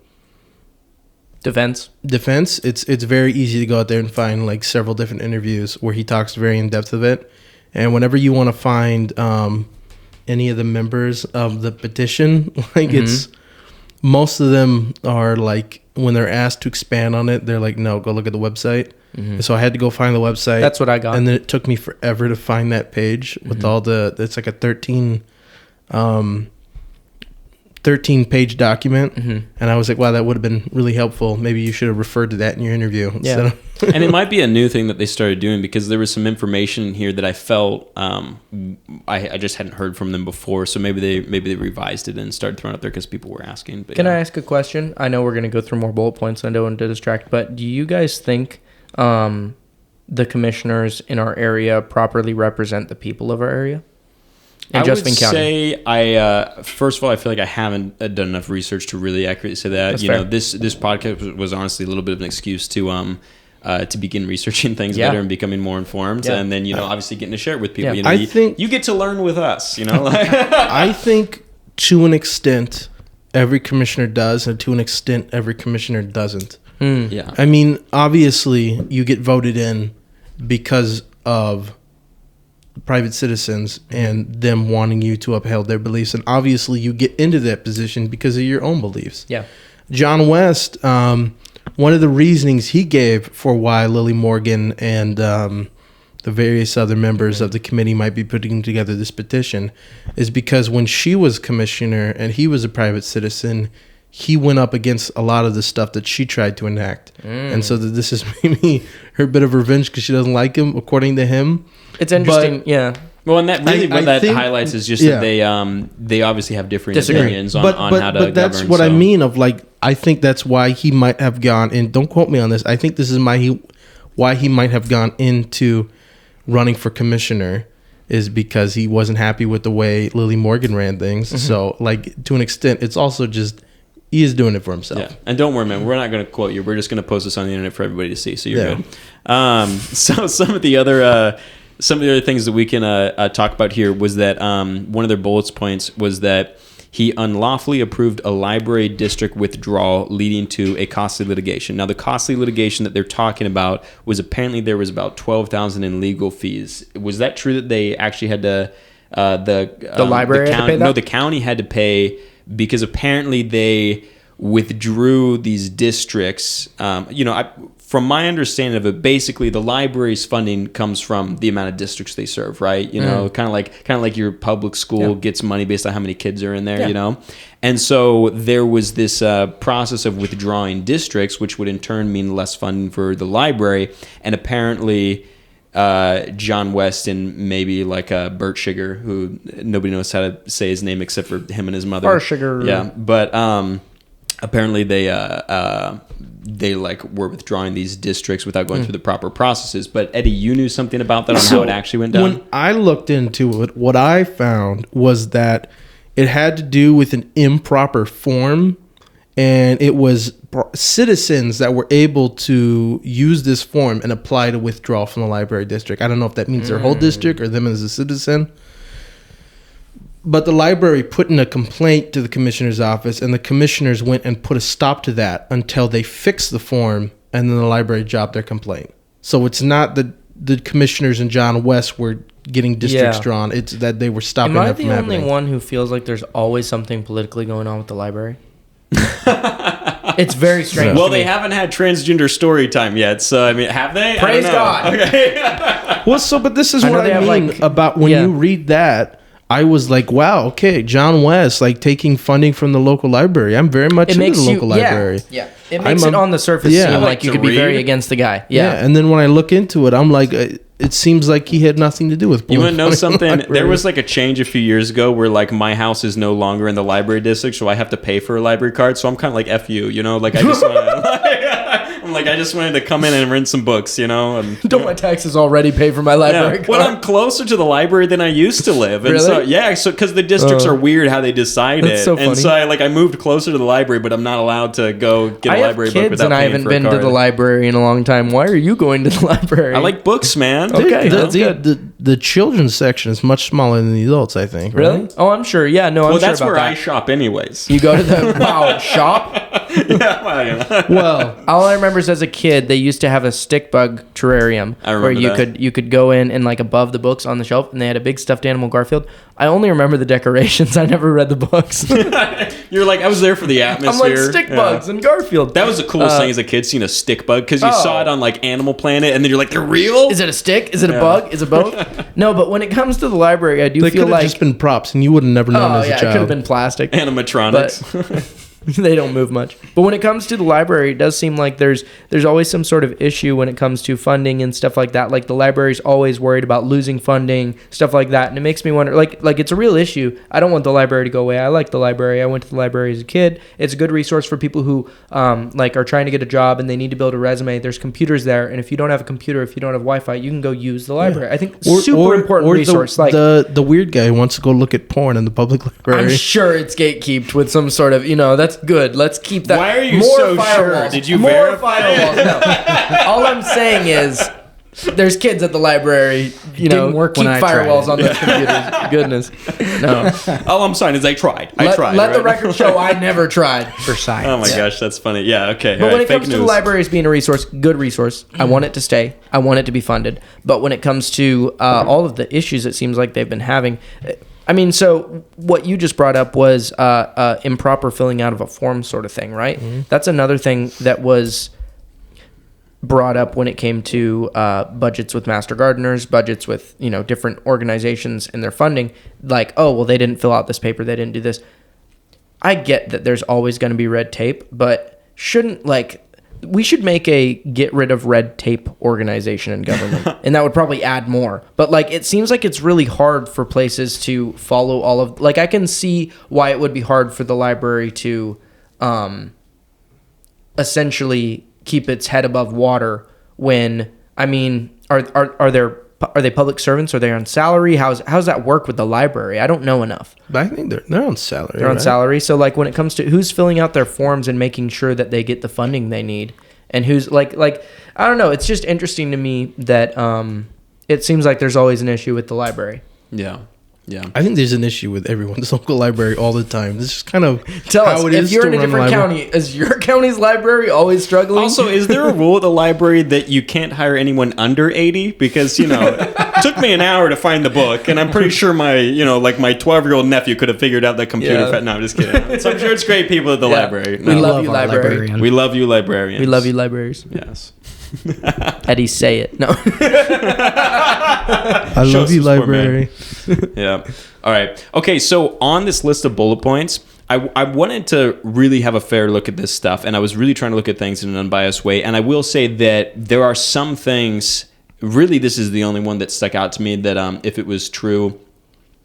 D: it's very easy to go out there and find like several different interviews where he talks very in depth of it. And whenever you want to find any of the members of the petition, like it's most of them are like, when they're asked to expand on it, they're like, no, go look at the website. Mm-hmm. So I had to go find the website.
B: That's what I got.
D: And then it took me forever to find that page with all it's like a 13-page document, and I was like, wow, that would have been really helpful. Maybe you should have referred to that in your interview instead of
A: And it might be a new thing that they started doing, because there was some information in here that I felt I just hadn't heard from them before, so maybe they revised it and started throwing it up there because people were asking. But
B: Can I ask a question? I know we're going to go through more bullet points, I don't want to distract, but do you guys think the commissioners in our area properly represent the people of our area?
A: I would say first of all, I feel like I haven't done enough research to really accurately say that.
B: That's fair.
A: This podcast was honestly a little bit of an excuse to begin researching things better and becoming more informed, and then obviously getting to share it with people.
B: Yeah.
A: I think you get to learn with us.
D: I think to an extent every commissioner does, and to an extent every commissioner doesn't.
A: Yeah,
D: I mean, obviously you get voted in because of private citizens and them wanting you to uphold their beliefs, and obviously you get into that position because of your own beliefs.
B: Yeah.
D: John West, one of the reasonings he gave for why Lily Morgan and the various other members of the committee might be putting together this petition is because when she was commissioner and he was a private citizen, he went up against a lot of the stuff that she tried to enact. And so that this is maybe her bit of revenge because she doesn't like him, according to him.
B: It's interesting, yeah.
A: Well, and that really what that highlights is just that they obviously have differing opinions on how to govern.
D: But that's what I mean of like, I think that's why he might have gone, and don't quote me on this, I think this is why he might have gone into running for commissioner is because he wasn't happy with the way Lily Morgan ran things. So like to an extent, it's also just, he is doing it for himself.
A: Yeah, and don't worry, man. We're not going to quote you. We're just going to post this on the internet for everybody to see. So you're good. So some of the other things that we can talk about here was that one of their bullet points was that he unlawfully approved a library district withdrawal leading to a costly litigation. Now, the costly litigation that they're talking about was apparently there was about $12,000 in legal fees. Was that true that they actually had to
B: the library had to pay that?
A: No, the county had to pay because apparently they withdrew these districts. from my understanding of it, basically the library's funding comes from the amount of districts they serve, right? You know, kind of like your public school gets money based on how many kids are in there, you know? And so there was this process of withdrawing districts, which would in turn mean less funding for the library. And apparently John West and maybe like Bert Sugar, who nobody knows how to say his name except for him and his mother.
B: Bert Sugar.
A: Yeah, but apparently they like were withdrawing these districts without going through the proper processes. But Eddie, you knew something about that on how it actually went down?
D: When I looked into it, what I found was that it had to do with an improper form, and it was citizens that were able to use this form and apply to withdraw from the library district. I don't know if that means their whole district or them as a citizen. But the library put in a complaint to the commissioner's office, and the commissioners went and put a stop to that until they fixed the form, and then the library dropped their complaint. So it's not that the commissioners and John West were getting districts drawn. It's that they were stopping
B: Am I
D: that from
B: the
D: happening.
B: only one who feels like there's always something politically going on with the library? It's very strange.
A: Well,
B: to
A: they
B: me.
A: haven't had transgender story time yet, so I mean, have they?
B: Praise
A: I don't know.
B: God.
A: Okay.
D: Well, so, but this is
B: I know
D: what
B: they
D: I
B: have,
D: mean
B: like-
D: about when
B: yeah.
D: you read that. I was like, wow, okay, John West, like taking funding from the local library. I'm very much into the local library.
B: Yeah. It makes
D: I'm
B: it on the surface
D: yeah. I
B: seem
A: like
B: like you
A: to
B: could be very
A: read.
B: against the guy.
D: Yeah.
B: Yeah.
D: And then when I look into it, I'm like, it seems like he had nothing to do with.
A: You want to know
D: pulling funding from the
A: something? There
D: library.
A: was like a change a few years ago where like my house is no longer in the library district, so I have to pay for a library card. So I'm kind of like F you, you know, like I just I'm like I just wanted to come in and rent some books, you know. And,
B: Don't my taxes already pay for my library
A: yeah.
B: card?
A: Well, I'm closer to the library than I used to live, and so
B: Really?
A: so because the districts are weird how they decide
B: That's
A: it,
B: so
A: and
B: funny.
A: so I moved closer to the library, but I'm not allowed to go get a
B: I have
A: library book
B: kids
A: without
B: and I
A: paying
B: haven't
A: for a
B: been to
A: card.
B: the library in a long time. Why are you going to the library?
A: I like books, man.
B: Okay,
D: the,
B: that's
D: the,
B: good.
D: the children's section is much smaller than the adults, I think. Right?
B: Really? Oh, I'm sure. Yeah, no, I'm
A: Well,
B: sure
A: that's
B: about
A: where
B: that.
A: I shop, anyways.
B: You go to the shop.
A: Yeah, well, you know.
D: Well,
B: All I remember is as a kid, they used to have a stick bug terrarium
A: I remember
B: where you
A: that.
B: could go in and like above the books on the shelf, and they had a big stuffed animal Garfield. I only remember the decorations. I never read the books.
A: You're like, I was there for the atmosphere.
B: I'm like stick
A: Yeah.
B: bugs and Garfield.
A: That was the coolest thing as a kid, seeing a stick bug, because you
B: Oh.
A: saw it on like Animal Planet, and then you're like, they're real?
B: Is it a stick? Is it
A: Yeah.
B: a bug? Is it both? No, but when it comes to the library, I do
D: they
B: feel
D: could have
B: like
D: just been props, and you would have never known
B: oh
D: as a
B: yeah, it could have
D: child.
B: been plastic.
A: Animatronics.
B: They don't move much. But when it comes to the library, it does seem like there's always some sort of issue when it comes to funding and stuff like that. Like the library's always worried about losing funding, stuff like that. And it makes me wonder, like it's a real issue. I don't want the library to go away. I like the library. I went to the library as a kid. It's a good resource for people who like are trying to get a job and they need to build a resume. There's computers there, and if you don't have a computer, if you don't have Wi-Fi, you can go use the library. I think super important resource.
D: The weird guy who wants to go look at porn in the public library.
B: I'm sure it's gatekeeped with some sort of, that's good. Let's keep that.
A: Why are you
B: More
A: so sure?
B: firewalls.
A: Did you
B: more
A: verify
B: firewalls? No. All I'm saying is there's kids at the library,
C: didn't work
B: keep
C: when I tried
B: firewalls
C: it.
B: on those computers. Goodness. No.
A: All I'm saying is I tried.
B: Let the
A: right?
B: record show I never tried.
C: for science.
A: Oh my gosh, that's funny. Yeah, okay.
B: But
A: all
B: when
A: right,
B: it comes
A: fake
B: to the
A: news.
B: library as being a resource, good resource, I want it to stay. I want it to be funded. But when it comes to all of the issues it seems like they've been having, I mean, so what you just brought up was improper filling out of a form sort of thing, right?
A: Mm-hmm.
B: That's another thing that was brought up when it came to budgets with Master Gardeners, budgets with, different organizations and their funding. Like, oh, well, they didn't fill out this paper. They didn't do this. I get that there's always going to be red tape, but we should make a get rid of red tape organization in government, and that would probably add more. But it seems like it's really hard for places to follow all of. I can see why it would be hard for the library to, essentially keep its head above water. When are they public servants? Are they on salary? How's that work with the library? I don't know enough.
D: But I think they're on salary.
B: They're on
D: right?
B: salary. So when it comes to who's filling out their forms and making sure that they get the funding they need, and who's I don't know. It's just interesting to me that it seems like there's always an issue with the library.
A: Yeah. Yeah.
D: I think there's an issue with everyone's local library all the time. This is kind of
B: Tell
D: how
B: us,
D: it
B: if
D: is
B: you're
D: to
B: in a
D: run
B: different
D: library.
B: county, is your county's library always struggling?
A: Also, is there a rule at the library that you can't hire anyone under 80? Because, it took me an hour to find the book, and I'm pretty sure my 12-year-old nephew could have figured out the computer.
B: Yeah.
A: No, I'm just kidding. So I'm sure it's great people at the library.
B: We
A: No.
B: love you, library.
C: librarian.
A: We love you, librarians.
B: We love you, libraries.
A: Yes.
B: Eddie, say it. No.
D: I
A: Show
D: love
A: us
D: you,
A: some support, man.
D: library.
A: Yeah. All right. Okay. So on this list of bullet points, I wanted to really have a fair look at this stuff, and I was really trying to look at things in an unbiased way. And I will say that there are some things. Really, this is the only one that stuck out to me that if it was true,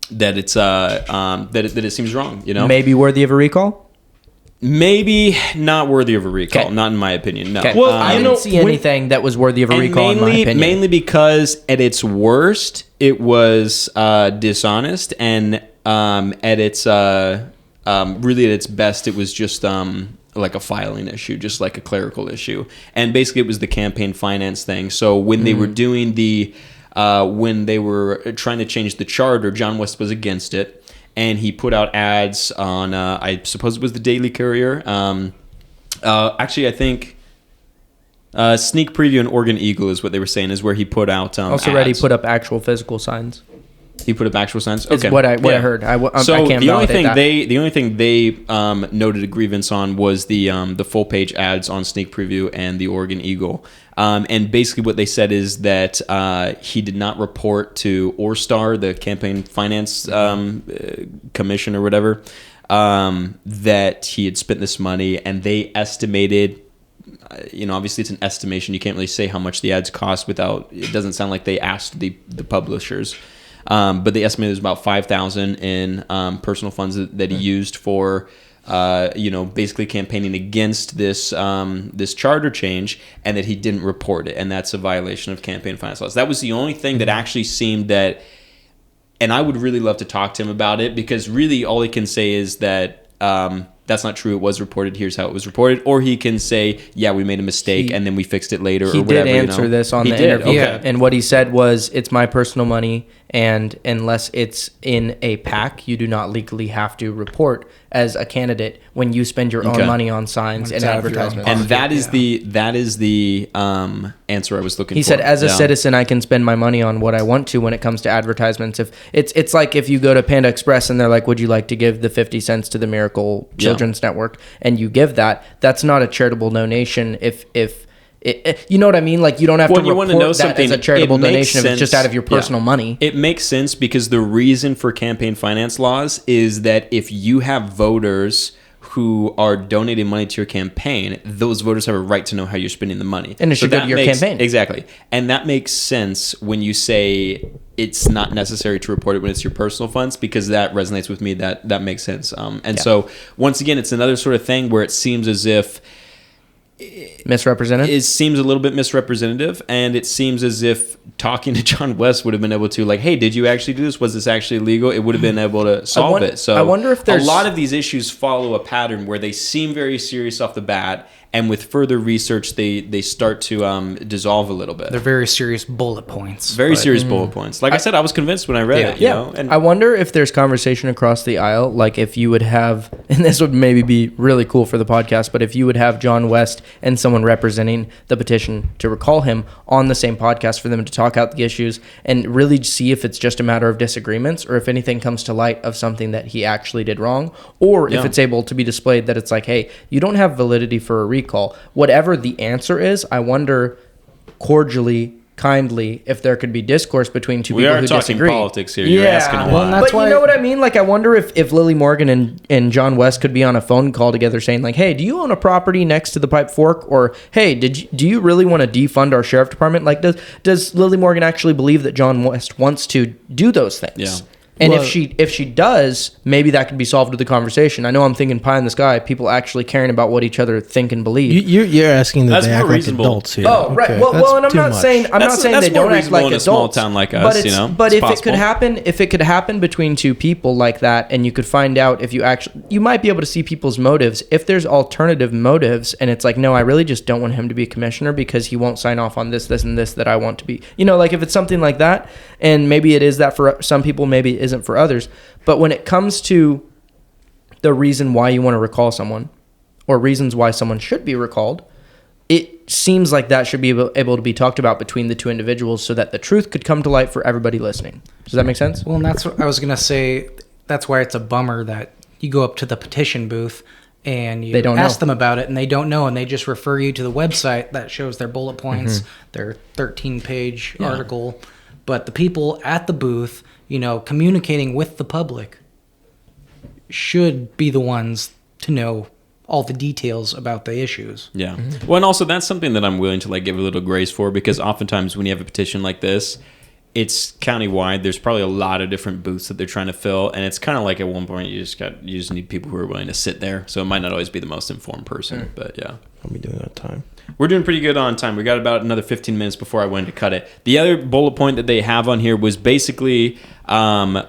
A: that it's that it seems wrong. You know,
B: Maybe worthy of a recall?
A: maybe not worthy of a recall.
B: Okay.
A: Not in my opinion. No.
B: Okay.
D: Well,
B: I
D: you
B: didn't
D: know,
B: see anything that was worthy of a
A: And
B: recall in my opinion.
A: mainly because at its worst, it was dishonest, and at its really at its best, it was just like a filing issue, just like a clerical issue. And basically, it was the campaign finance thing. So when they were doing when they were trying to change the charter, John West was against it. And he put out ads on, I suppose it was the Daily Courier. Actually, I think Sneak Preview and Oregon Eagle is what they were saying, is where he put out
B: Also
A: ads.
B: read he put up actual physical signs.
A: He put up actual signs?
B: It's
A: Okay.
B: what I
A: Yeah.
B: heard. I
A: So
B: can't
A: the only
B: validate
A: thing
B: that.
A: they noted a grievance on was the full page ads on Sneak Preview and the Oregon Eagle, and basically what they said is that he did not report to Orstar, the campaign finance commission or whatever, that he had spent this money, and they estimated. Obviously it's an estimation. You can't really say how much the ads cost without. It doesn't sound like they asked the publishers. But they estimated it was about $5,000 in personal funds that he used for, basically campaigning against this charter change, and that he didn't report it, and that's a violation of campaign finance laws. That was the only thing that actually seemed that, and I would really love to talk to him about it, because really all he can say is that that's not true. It was reported. Here's how it was reported. Or he can say, yeah, we made a mistake and then we fixed it later,
B: He
A: or whatever.
B: did answer this on
A: He
B: the
A: did,
B: interview.
A: okay.
C: Yeah.
B: And what he said was, it's my personal money, and unless it's in a PAC, you do not legally have to report as a candidate when you spend your
A: Okay.
B: own money on signs
C: When
B: and
C: it's out of your own
B: advertisements.
C: pocket.
A: And that is the answer I was looking for.
B: He said, as a
A: Yeah.
B: citizen, I can spend my money on what I want to when it comes to advertisements. If it's like if you go to Panda Express and they're like, would you like to give the 50 cents to the Miracle Children's Network? And you give that, that's not a charitable donation. If you know what I mean? Like, you don't have
A: Well,
B: to
A: you wanna
B: report
A: know
B: that
A: something,
B: as a charitable
A: it makes
B: donation if it's just
A: sense.
B: out of your personal
A: Yeah.
B: money.
A: It makes sense, because the reason for campaign finance laws is that if you have voters who are donating money to your campaign, those voters have a right to know how you're spending the money.
B: And it should go to your campaign.
A: Exactly. And that makes sense when you say it's not necessary to report it when it's your personal funds, because that resonates with me. That makes sense. So once again, it's another sort of thing where it seems as if
B: Misrepresented?
A: it seems a little bit misrepresentative, and it seems as if talking to John West would have been able to, like, hey, did you actually do this? Was this actually legal? It would have been able to solve it. So
B: I wonder if there's
A: a lot of these issues follow a pattern where they seem very serious off the bat, and with further research, they start to dissolve a little bit.
C: They're very serious bullet points.
A: Very
C: but-
A: serious bullet points. Like I said, I was convinced when I read it. You know? And
B: I wonder if there's conversation across the aisle, like if you would have, and this would maybe be really cool for the podcast, but if you would have John West and someone representing the petition to recall him on the same podcast for them to talk out the issues and really see if it's just a matter of disagreements, or if anything comes to light of something that he actually did wrong, or if
A: Yeah.
B: it's able to be displayed that it's like, hey, you don't have validity for a recall. Whatever the answer is, I wonder cordially, kindly, if there could be discourse between two
A: we
B: people
A: are
B: who
A: talking
B: disagree.
A: politics here. You're asking a
C: well,
A: lot.
C: and that's
B: But
C: why-
B: you know what I mean? Like, I wonder if Lily Morgan and John West could be on a phone call together saying, like, hey, do you own a property next to the Pipe Fork? Or, hey, do you really want to defund our sheriff department? Like, does Lily Morgan actually believe that John West wants to do those things?
A: Yeah.
B: And
D: Well-
B: if she does, maybe that could be solved with the conversation. I know I'm thinking pie in the sky, people actually caring about what each other think and believe.
D: You're asking that
A: That's
D: they
A: more
D: act like
A: reasonable.
D: adults here.
B: Oh, right.
D: Okay,
B: Well,
D: that's
B: and I'm
D: too
B: not
D: much.
B: saying
A: That's
B: they
A: more
B: don't act
A: reasonable
B: like
A: in a
B: adults.
A: small town like us,
B: but it's,
A: you know?
B: But
A: It's
B: if it
A: possible.
B: could happen between two people like that, and you could find out if you might be able to see people's motives. If there's alternative motives, and it's like, no, I really just don't want him to be commissioner because he won't sign off on this, and this that I want to be. You know, like if it's something like that, and maybe it is that for some people, maybe it isn't for others. But when it comes to the reason why you want to recall someone, or reasons why someone should be recalled, it seems like that should be able to be talked about between the two individuals so that the truth could come to light for everybody listening. Does that make sense?
C: Well, and that's what I was going to say. That's why it's a bummer that you go up to the petition booth and you
B: They don't
C: ask
B: know.
C: them about it, and they don't know, and they just refer you to the website that shows their bullet points, their 13-page article. But the people at the booth, communicating with the public, should be the ones to know all the details about the issues.
A: Yeah. Well, and also that's something that I'm willing to give a little grace for, because oftentimes when you have a petition like this, it's countywide. There's probably a lot of different booths that they're trying to fill, and it's kind of like at one point you just need people who are willing to sit there. So it might not always be the most informed person, but yeah.
D: I'll be doing that on time.
A: We're doing pretty good on time. We got about another 15 minutes before I went to cut it. The other bullet point that they have on here was basically hiring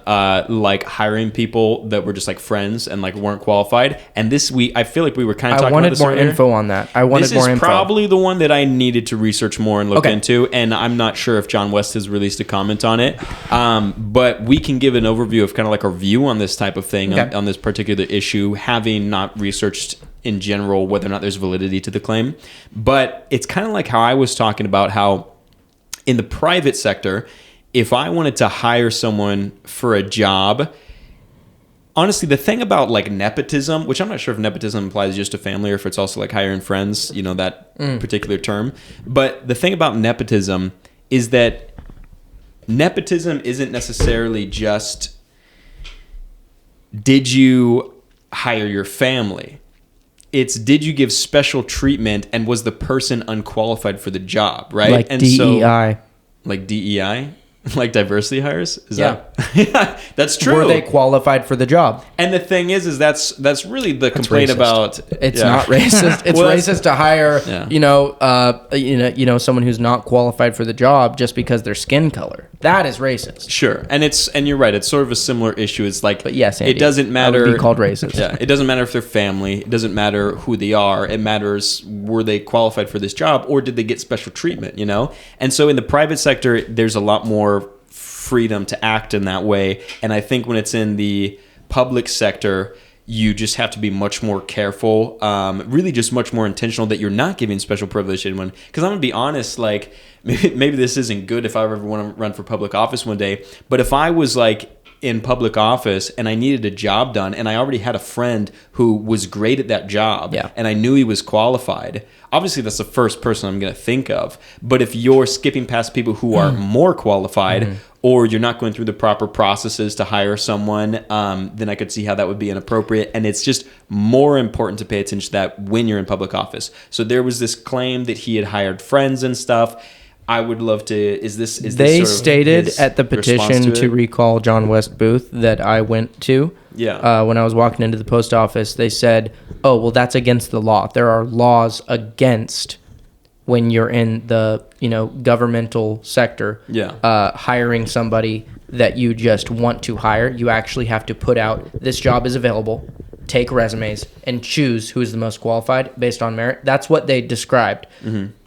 A: people that were just friends and weren't qualified. And this week, I feel like we were kind of talking about this
B: I wanted more
A: earlier.
B: info on that. I wanted more info.
A: This is probably the one that I needed to research more and look into. And I'm not sure if John West has released a comment on it. But we can give an overview of kind of our view on this type of thing, on this particular issue, having not researched in general whether or not there's validity to the claim. But it's kind of like how I was talking about how in the private sector, if I wanted to hire someone for a job, honestly, the thing about nepotism, which I'm not sure if nepotism applies just to family or if it's also hiring friends, that particular term. But the thing about nepotism is that nepotism isn't necessarily just, did you hire your family? It's, did you give special treatment and was the person unqualified for the job, right?
B: Like
A: and
B: DEI.
A: Like DEI? Like diversity hires? Is that? Yeah, that's true.
B: Were they qualified for the job?
A: And the thing is that's really the complaint
C: racist.
A: about.
B: It's not racist. It's racist to hire, someone who's not qualified for the job just because their skin color. That is racist.
A: Sure, and you're right. It's sort of a similar issue. It's
B: But yes, Andy,
A: it doesn't matter.
B: I would be called racist.
A: Yeah, it doesn't matter if they're family. It doesn't matter who they are. It matters, were they qualified for this job or did they get special treatment? And so in the private sector, there's a lot more freedom to act in that way. And I think when it's in the public sector, you just have to be much more careful, really just much more intentional that you're not giving special privilege to anyone. Because I'm going to be honest, maybe this isn't good if I ever want to run for public office one day, but if I was in public office and I needed a job done and I already had a friend who was great at that job and I knew he was qualified, obviously that's the first person I'm going to think of. But if you're skipping past people who are more qualified or you're not going through the proper processes to hire someone, then I could see how that would be inappropriate. And it's just more important to pay attention to that when you're in public office. So there was this claim that he had hired friends and stuff. I would love to. Is this?
B: They
A: sort of
B: stated
A: his
B: at the petition
A: response
B: to recall John West booth that I went to.
A: Yeah.
B: When I was walking into the post office, they said, "Oh, well, that's against the law. There are laws against when you're in the governmental sector. Hiring somebody that you just want to hire. You actually have to put out this job is available." Take resumes and choose who is the most qualified based on merit. That's what they described.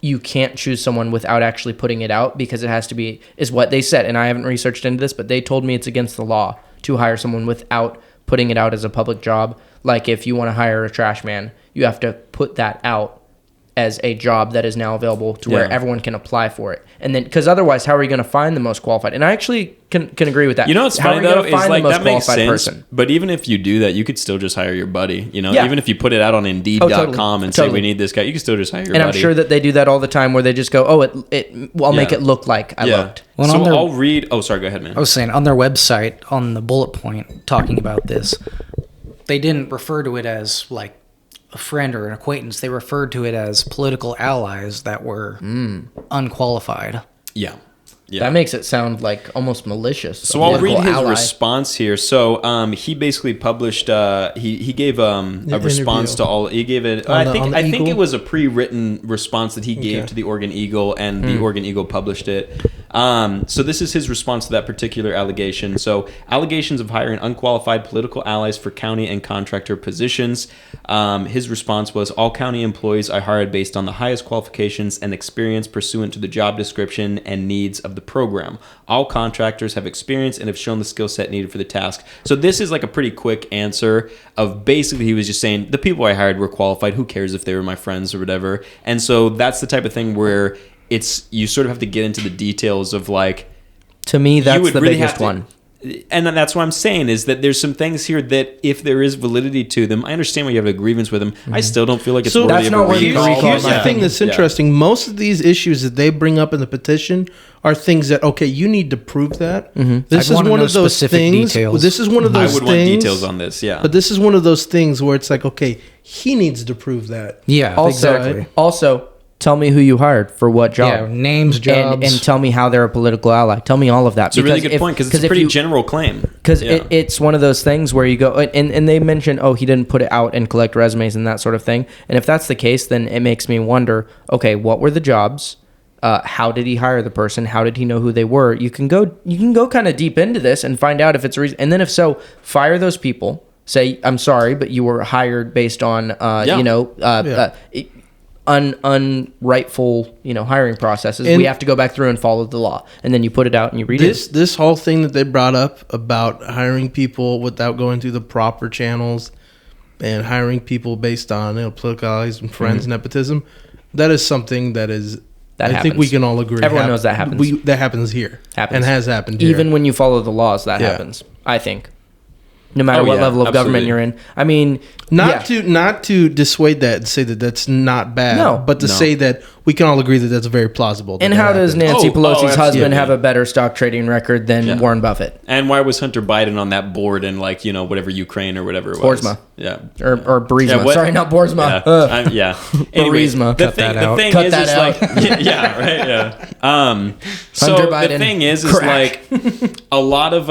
B: You can't choose someone without actually putting it out because it has to be, is what they said. And I haven't researched into this, but they told me it's against the law to hire someone without putting it out as a public job. Like if you want to hire a trash man, you have to put that out as a job that is now available to where everyone can apply for it. And then, because otherwise, how are you going to find the most qualified? And I actually can agree with that.
A: What's funny though is that makes sense.
B: Person?
A: But even if you do that, you could still just hire your buddy. Even if you put it out on Indeed.com and say we need this guy, you can still just hire your buddy.
B: And I'm sure that they do that all the time, where they just go, "Oh, I'll make it look like I looked."
C: Well,
A: so I'll read. Oh, sorry. Go ahead, man.
C: I was saying on their website, on the bullet point talking about this, they didn't refer to it as a friend or an acquaintance. They referred to it as political allies that were unqualified.
A: Yeah.
B: That makes it sound almost malicious.
A: So I'll read his response here. So he basically published. He gave a response to all. He gave it. I think it was a pre-written response that he gave to the Oregon Eagle, and the Oregon Eagle published it. So this is his response to that particular allegation. So allegations of hiring unqualified political allies for county and contractor positions. His response was, all county employees are hired based on the highest qualifications and experience pursuant to the job description and needs of the program. All contractors have experience and have shown the skill set needed for the task. So this is a pretty quick answer of basically he was just saying the people I hired were qualified. Who cares if they were my friends or whatever? And so that's the type of thing where you sort of have to get into the details of
B: to me, that's the biggest one.
A: And that's what I'm saying is that there's some things here that if there is validity to them, I understand why you have a grievance with them. I still don't feel like it's worthy
B: that's
A: of
B: not
A: a
B: worthy of a
A: recall.
B: recall.
D: Here's the thing that's interesting. Most of these issues that they bring up in the petition are things that, okay, you need to prove that. This
C: I'd
D: is
C: wanna
D: one
C: know
D: of those
C: specific
D: things.
C: details.
D: This is one of
A: I
D: those
A: would
D: things.
A: want details on this, yeah.
D: But this is one of those things where it's like, okay, he needs to prove that.
C: Yeah,
B: Also,
C: exactly.
B: also, tell me who you hired for what
C: Yeah,
B: job.
C: names, jobs.
B: And tell me how they're a political ally. Tell me all of that.
A: It's a really good point because it's a pretty general claim.
B: Because
A: Yeah.
B: it's one of those things where you go and they mention, oh, he didn't put it out and collect resumes and that sort of thing. And if that's the case, then it makes me wonder, okay, what were the jobs? How did he hire the person? How did he know who they were? You can go kind of deep into this and find out if it's a reason. And then if so, fire those people. Say, I'm sorry, but you were hired based on unrightful, hiring processes.
D: And
B: we have to go back through and follow the law. And then you put it out and you read it.
D: This whole thing that they brought up about hiring people without going through the proper channels and hiring people based on political allies and friends, nepotism, that is something that is.
B: That
D: I think we
B: happens.
D: can all agree.
B: Everyone knows that happens.
D: That happens here.
B: Happens.
D: And has happened here.
B: Even when you follow the laws, that happens, I think. No matter what level of government you're in. I mean,
D: not to dissuade that and say that that's not bad.
B: No.
D: But to say that we can all agree that that's very plausible.
B: And how does Nancy Pelosi's husband
A: absolutely.
B: have a better stock trading record than Warren Buffett?
A: And why was Hunter Biden on that board in whatever Ukraine or whatever it was?
B: Borzma.
A: Yeah.
B: Or Burisma.
A: Yeah, what-
B: Sorry, not Borzma.
A: Anyways,
B: Burisma.
A: the
B: Cut
A: thing,
B: that out.
A: the thing
B: Cut
A: is,
B: that out.
A: like, right. So
B: Hunter
A: the
B: Biden,
A: thing is
B: crack.
A: like a lot of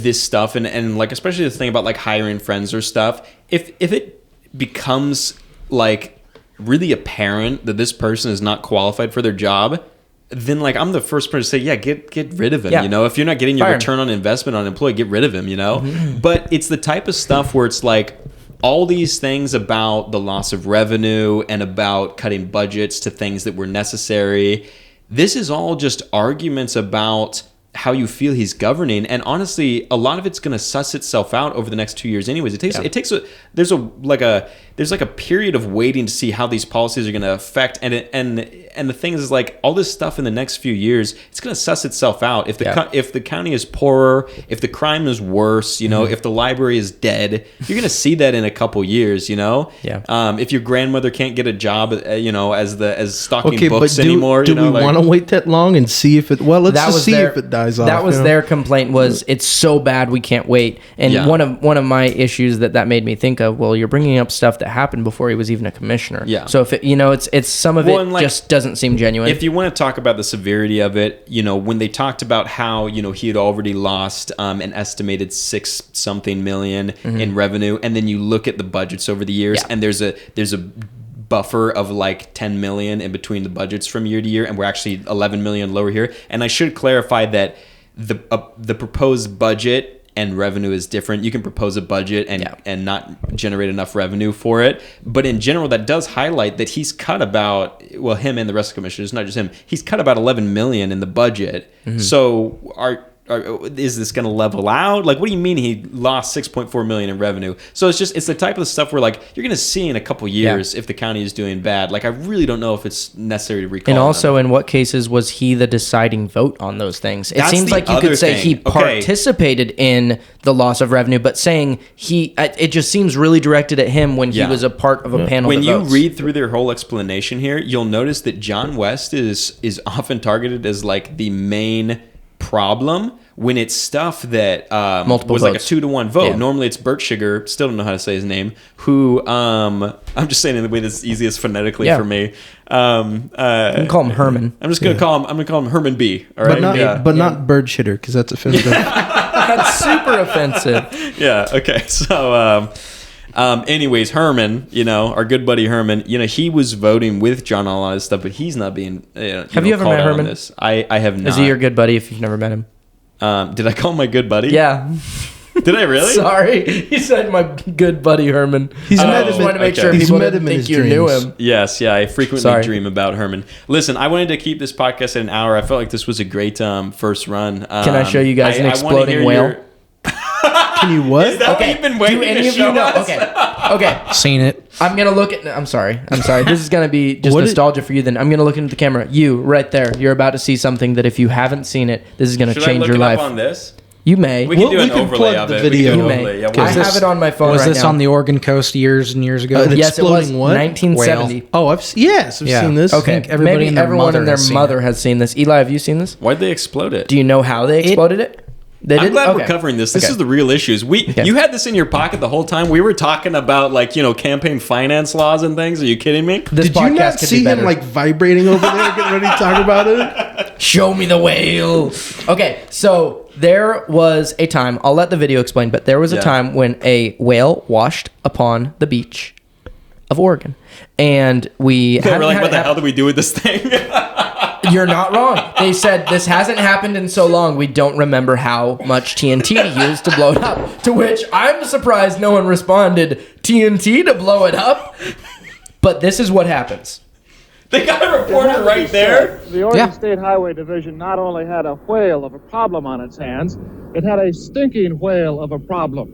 A: this stuff and like especially the thing about like hiring friends or stuff. If it becomes like really apparent that this person is not qualified for their job, then like I'm the first person to say, yeah, get rid of him.
B: Yeah.
A: If you're not getting your
B: Fire him.
A: return on investment on an employee, get rid of him. But it's the type of stuff where it's like all these things about the loss of revenue and about cutting budgets to things that were necessary. This is all just arguments about how you feel he's governing, and honestly, a lot of it's going to suss itself out over the next 2 years. Anyways, there's a period of waiting to see how these policies are going to affect, and the thing is like all this stuff in the next few years, it's going to suss itself out. If the county is poorer, if the crime is worse, if the library is dead, you're going to see that in a couple years. If your grandmother can't get a job, as stocking books anymore,
D: do we want to wait that long and see if it? Well, let's just see if it dies off.
B: That was their complaint. Was it's so bad we can't wait. And one of my issues that made me think of, well, you're bringing up stuff that happened before he was even a commissioner.
A: Yeah.
B: So if it, it's some of it just doesn't seem genuine.
A: If you want to talk about the severity of it, when they talked about how he had already lost an estimated $6-something million in revenue, and then you look at the budgets over the years, and there's a buffer of like 10 million in between the budgets from year to year, and we're actually 11 million lower here. And I should clarify that the proposed budget and revenue is different. You can propose a budget and not generate enough revenue for it, but in general that does highlight that he's cut about, well, him and the rest of the commissioners, not just him, he's cut about 11 million in the budget. So is this going to level out? Like, what do you mean he lost 6.4 million in revenue? So it's the type of stuff where like you're going to see in a couple years if the county is doing bad. Like, I really don't know if it's necessary to recall.
B: And also,
A: them.
B: in what cases was he the deciding vote on those things? It
A: That's
B: seems
A: the
B: like you could
A: other
B: say he
A: thing. Okay.
B: participated in the loss of revenue, but saying it just seems really directed at him when he was a part of a panel.
A: When
B: that
A: you
B: votes.
A: read through their whole explanation here, you'll notice that John West is often targeted as like the main problem when it's stuff that
B: Multiple
A: was
B: votes.
A: like a 2-to-1 vote.
B: Yeah.
A: Normally it's Bert Sugar, still don't know how to say his name, who I'm just saying in the way that's easiest phonetically for me.
B: you can call him Herman.
A: I'm just gonna call him Herman B. All right,
D: not bird shitter, because that's offensive.
B: That's super offensive.
A: Yeah. Okay. So, anyways, Herman, our good buddy Herman, he was voting with John on a lot of stuff, but he's not being.
B: Have you ever
A: called
B: met
A: out on
B: Herman?
A: this. I have not.
B: Is he your good buddy if you've never met him?
A: Did I call him my good buddy?
B: Yeah.
A: Did I really?
B: Sorry, he said my good buddy Herman.
D: He's met
B: I
D: him
B: just
D: in-
B: wanted to make
A: okay.
B: sure
D: He's
B: people
D: met
B: didn't
D: him in
B: think
D: his
B: you knew
D: dreams.
B: him.
A: Yes. Yeah. I frequently
B: Sorry.
A: dream about Herman. Listen, I wanted to keep this podcast at an hour. I felt like this was a great first run.
B: Can I show you guys an
A: I wanna
B: exploding
A: hear
B: whale?
A: your-
D: Can you what?
A: Is that what you've been waiting
B: Do any
A: to
B: of you
A: show
B: know?
A: us?
B: Okay.
C: Seen it.
B: I'm gonna look at. I'm sorry. This is gonna be just
D: What
B: nostalgia for you. Then I'm gonna look into the camera. You right there. You're about to see something that if you haven't seen it, this is gonna
A: Should
B: change
A: I look
B: your
A: it
B: life.
A: up on this?
B: You may.
A: We can do
D: We
A: an
D: can
A: overlay
D: plug
A: of
D: the
A: it. We can
D: video.
A: do
B: You
A: an
B: may.
A: overlay. Yeah,
B: I
A: we'll
B: have
A: just-
B: it on my phone
C: Was
B: right
C: this
B: now.
C: on the Oregon coast years and years ago?
D: An
B: Yes, it was
D: exploding what?
B: 1970.
D: Oh, I've seen this.
B: Okay,
C: think everybody
B: maybe
C: and their
B: everyone
C: mother
B: and their
C: has seen
B: mother
C: it.
B: has seen this. Eli, have you seen this?
A: Why'd they explode it?
B: Do you know how they exploded it? They
A: I'm
B: didn't?
A: glad we're
B: Okay.
A: covering this. This
B: Okay.
A: is the real issues. You had this in your pocket the whole time. We were talking about campaign finance laws and things. Are you kidding me?
B: This
D: Did you
B: podcast
D: not
B: could
D: see
B: be better.
D: him like vibrating over there, getting ready to talk about it?
B: Show me the whale. Okay, so there was a time, I'll let the video explain, but there was a
A: Yeah.
B: time when a whale washed upon the beach of Oregon. And we
A: They
B: hadn't
A: were like,
B: had
A: what
B: it
A: the hell
B: happen-
A: do we do with this thing?
B: You're not wrong. They said this hasn't happened in so long, we don't remember how much TNT to use to blow it up. To which I'm surprised no one responded, TNT to blow it up? But this is what happens.
A: They got a reporter right there.
E: The Oregon
C: Yeah.
E: State Highway Division not only had a whale of a problem on its hands, it had a stinking whale of a problem.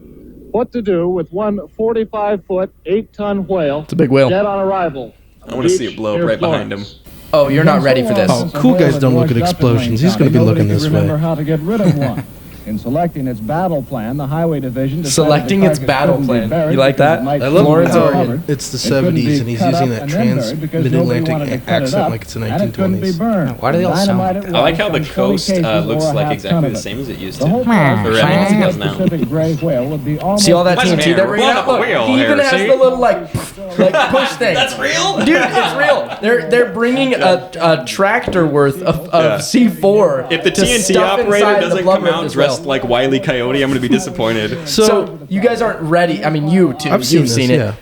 E: What to do with one 45-foot, 8-ton whale
B: It's a big whale.
E: dead on arrival?
A: I want to see it blow up right behind him.
B: Oh, you're not ready for this.
D: Oh, cool guys don't look at explosions. He's going to be looking this
F: Remember
D: way.
F: how to get rid of one. In selecting its battle plan, the Highway Division decided
B: Selecting
F: the
B: its
F: carcass
B: battle
F: couldn't be
B: plan.
F: buried
B: You like
F: because
B: that?
F: it might
D: I love
B: Florence,
F: be
B: Oregon.
F: covered.
D: It's the
F: It couldn't
D: 70s
F: be
D: and he's
F: cut
D: using
F: up
D: that
F: and then buried because nobody wanted to
D: trans-Mid-Atlantic
F: cut it
D: accent
F: up,
D: like it's the
F: and it couldn't be
D: 1920s.
F: burned.
C: Why do they all sound
F: Dynamite
C: like
F: it
A: I like how the
F: was, some
A: coast
F: cases
A: looks
F: wore a
A: like
F: half
A: exactly
F: ton
A: the
F: of it.
A: same as it used
F: The
A: to.
F: whole
A: Or
F: process
A: I mean, as it does
F: of
A: now.
F: Pacific gray whale would be almost
B: See all that
A: Listen
B: TNT
A: here,
B: they're
A: we're
B: bringing
A: blowing
B: out?
A: up a
B: Look,
A: whale
B: he
A: here,
B: even has
A: see?
B: the little like push thing.
A: That's real?
B: Dude, it's real. They're bringing a tractor worth of C4.
A: If the
B: to
A: TNT
B: stuff
A: operator
B: inside the
A: doesn't
B: blubber
A: come
B: of
A: out
B: this
A: dressed
B: whale.
A: like Wile E. Coyote, I'm going to be disappointed.
B: So you guys aren't ready. I mean, you too.
D: I've seen
B: You've
D: this,
B: seen it.
D: yeah.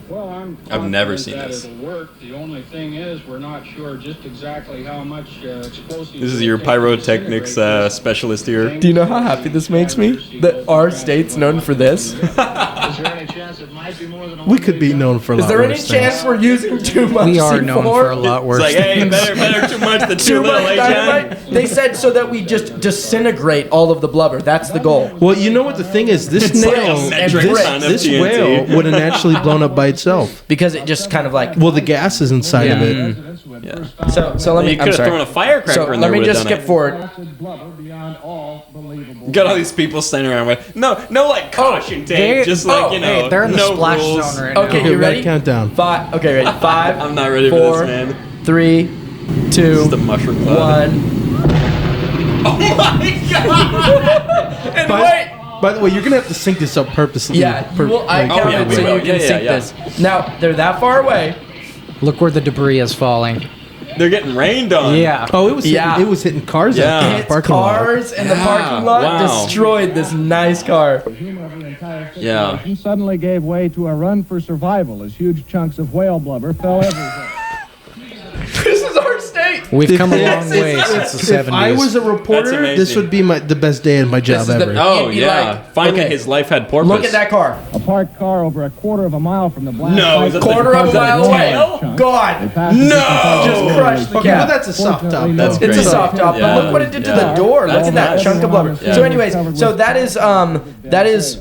G: Well, I'm
A: I've never
G: confident
A: seen
G: that
A: this.
G: It'll work. The only thing is, we're not sure just exactly how much explosives.
A: This is
G: it'll
A: your
G: take to
A: pyrotechnics
G: disintegrate this
A: specialist here.
G: thing.
B: Do you know how happy this makes me? That our state's known for this?
G: Is there any chance it might be more than a
D: We could be known for a
B: Is
D: lot
B: there any
D: worse
B: chance
D: things.
B: we're using too much
C: We are
B: C4?
C: known for a lot worse.
A: It's like, hey,
C: things.
A: better too much than
B: Too
A: too little,
B: much
A: eh, John?
B: dynamite? They said so that we just disintegrate all of the blubber. That's the goal.
D: Well, you know what the thing is? This
B: It's like
D: nail,
B: a metric
D: this,
A: ton of
D: this
A: TNT.
D: whale wouldn't actually blown up by itself.
B: Because it just kind of like.
D: Well, the gas is inside of it.
F: Residents who had
A: Yeah.
F: first found
B: So let me.
A: You
B: I'm
A: could have thrown
B: sorry.
A: a firecracker
B: So
A: in there.
B: let me
A: would've
B: just
A: done
B: skip
A: it.
B: forward.
F: acid blubber beyond all believable.
A: Got all these people standing around with no like caution tape, just like
C: hey, they're in the
A: no
C: splash
A: rules.
C: zone right now.
B: Okay,
D: Okay,
B: you
D: we gotta
B: ready?
D: count down.
B: Five. Okay, ready. 5.
A: I'm not ready for
B: 4,
A: this, man.
B: 3, 2,
A: This is the mushroom cloud.
B: 1.
A: Oh my god! And wait.
D: By the way, you're gonna have to sync this up purposely.
B: Yeah, well, I
D: like,
A: Oh, yeah,
B: counted
A: we
B: so
A: will.
B: you can
A: Yeah,
B: sync
A: yeah.
B: this. Now they're that far away.
C: Look where the debris is falling.
A: They're getting rained on.
C: Yeah.
D: Oh, it was
B: Yeah.
D: hitting, it was hitting cars
A: Yeah.
D: out in the
B: Hits
D: parking lot.
B: cars in the
A: Yeah,
B: parking lot.
A: wow.
B: Destroyed this nice car.
F: The humor of the entire
A: Yeah.
F: situation suddenly gave way to a run for survival as huge chunks of whale blubber fell everywhere.
B: This is our state.
C: We've come a long
B: Yes,
C: way
B: it's-
C: since the
D: If I
C: 70s.
D: was a
A: That's
D: reporter,
A: amazing.
D: this would be the best day in my job
B: is the-
D: ever.
A: Oh
B: You'd be
A: yeah.
B: like,
A: Finally,
B: okay,
A: his life had purpose.
B: Look at that car.
F: A parked car over a quarter of a mile from the blast
A: No,
F: site
A: is that the-
B: Quarter of a
A: Is that
B: mile
A: a
B: away.
A: tail?
F: They
B: God.
F: passed
A: No!
B: Just crushed the
D: Okay,
B: cab.
D: well that's a soft top.
F: Fortunately,
A: That's
F: no.
A: great.
B: It's a soft top,
A: Yeah.
B: but look what it did to
A: Yeah.
B: the door. Look
A: That's
B: at that
A: nice.
B: chunk of blubber.
F: Yeah.
B: So, anyways, so that is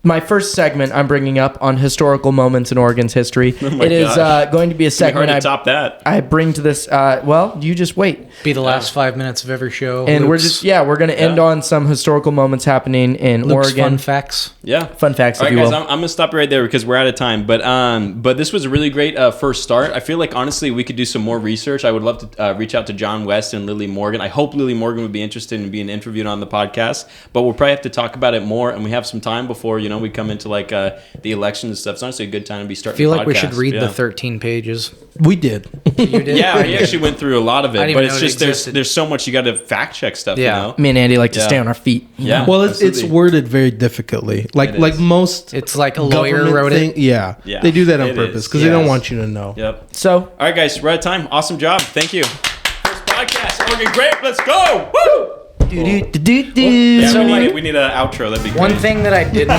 B: my first segment I'm bringing up on historical moments in Oregon's history.
A: my
B: It is
A: gosh.
B: going to be a
A: It's hard
B: segment
A: to
B: I
A: top that.
B: bring to this. Well, you just wait.
C: Be the last 5 minutes of every show.
B: And we're
C: Luke's-
B: just we're gonna end on some historical moments happening in
C: Luke's
B: Oregon.
C: fun facts.
A: Yeah.
B: Fun facts,
A: All
B: if
A: right,
B: you
A: guys,
B: will.
A: I'm gonna stop right there because we're out of time. But this was a really great first start. I feel like honestly we could do some more research. I would love to reach out to John West and Lily Morgan. I hope Lily Morgan would be interested in being interviewed on the podcast. But we'll probably have to talk about it more, and we have some time before we come into like the election and stuff. It's honestly a good time to be
C: I
A: starting.
C: feel
A: the
C: like we should
A: podcast.
C: read
A: Yeah.
C: the 13 pages.
D: We did.
C: You did?
A: Yeah, he actually went through a lot of
C: I
A: it,
C: didn't
A: but
C: even
A: it's
C: know it
A: just
C: existed.
A: there's so much you got to fact check stuff.
C: Yeah.
A: You know?
B: Me and Andy like to
A: Yeah.
B: stay on our feet.
A: Yeah.
D: Well, it's
A: absolutely.
D: worded very difficultly. Like
A: It
D: like
A: is.
D: most
C: It's like a lawyer
D: government
C: wrote
D: thing.
C: it.
D: Yeah.
A: Yeah,
D: They do that on
A: it
D: purpose
A: is.
D: because they don't
A: Yes.
D: want you to know.
A: Yep.
B: So
A: All right, guys, we're out of time. Awesome job. Thank you. First podcast. Oregon Grape. Let's go. Woo! Yeah,
B: so
A: we
B: like,
A: need an outro. That'd be great.
C: One thing that I didn't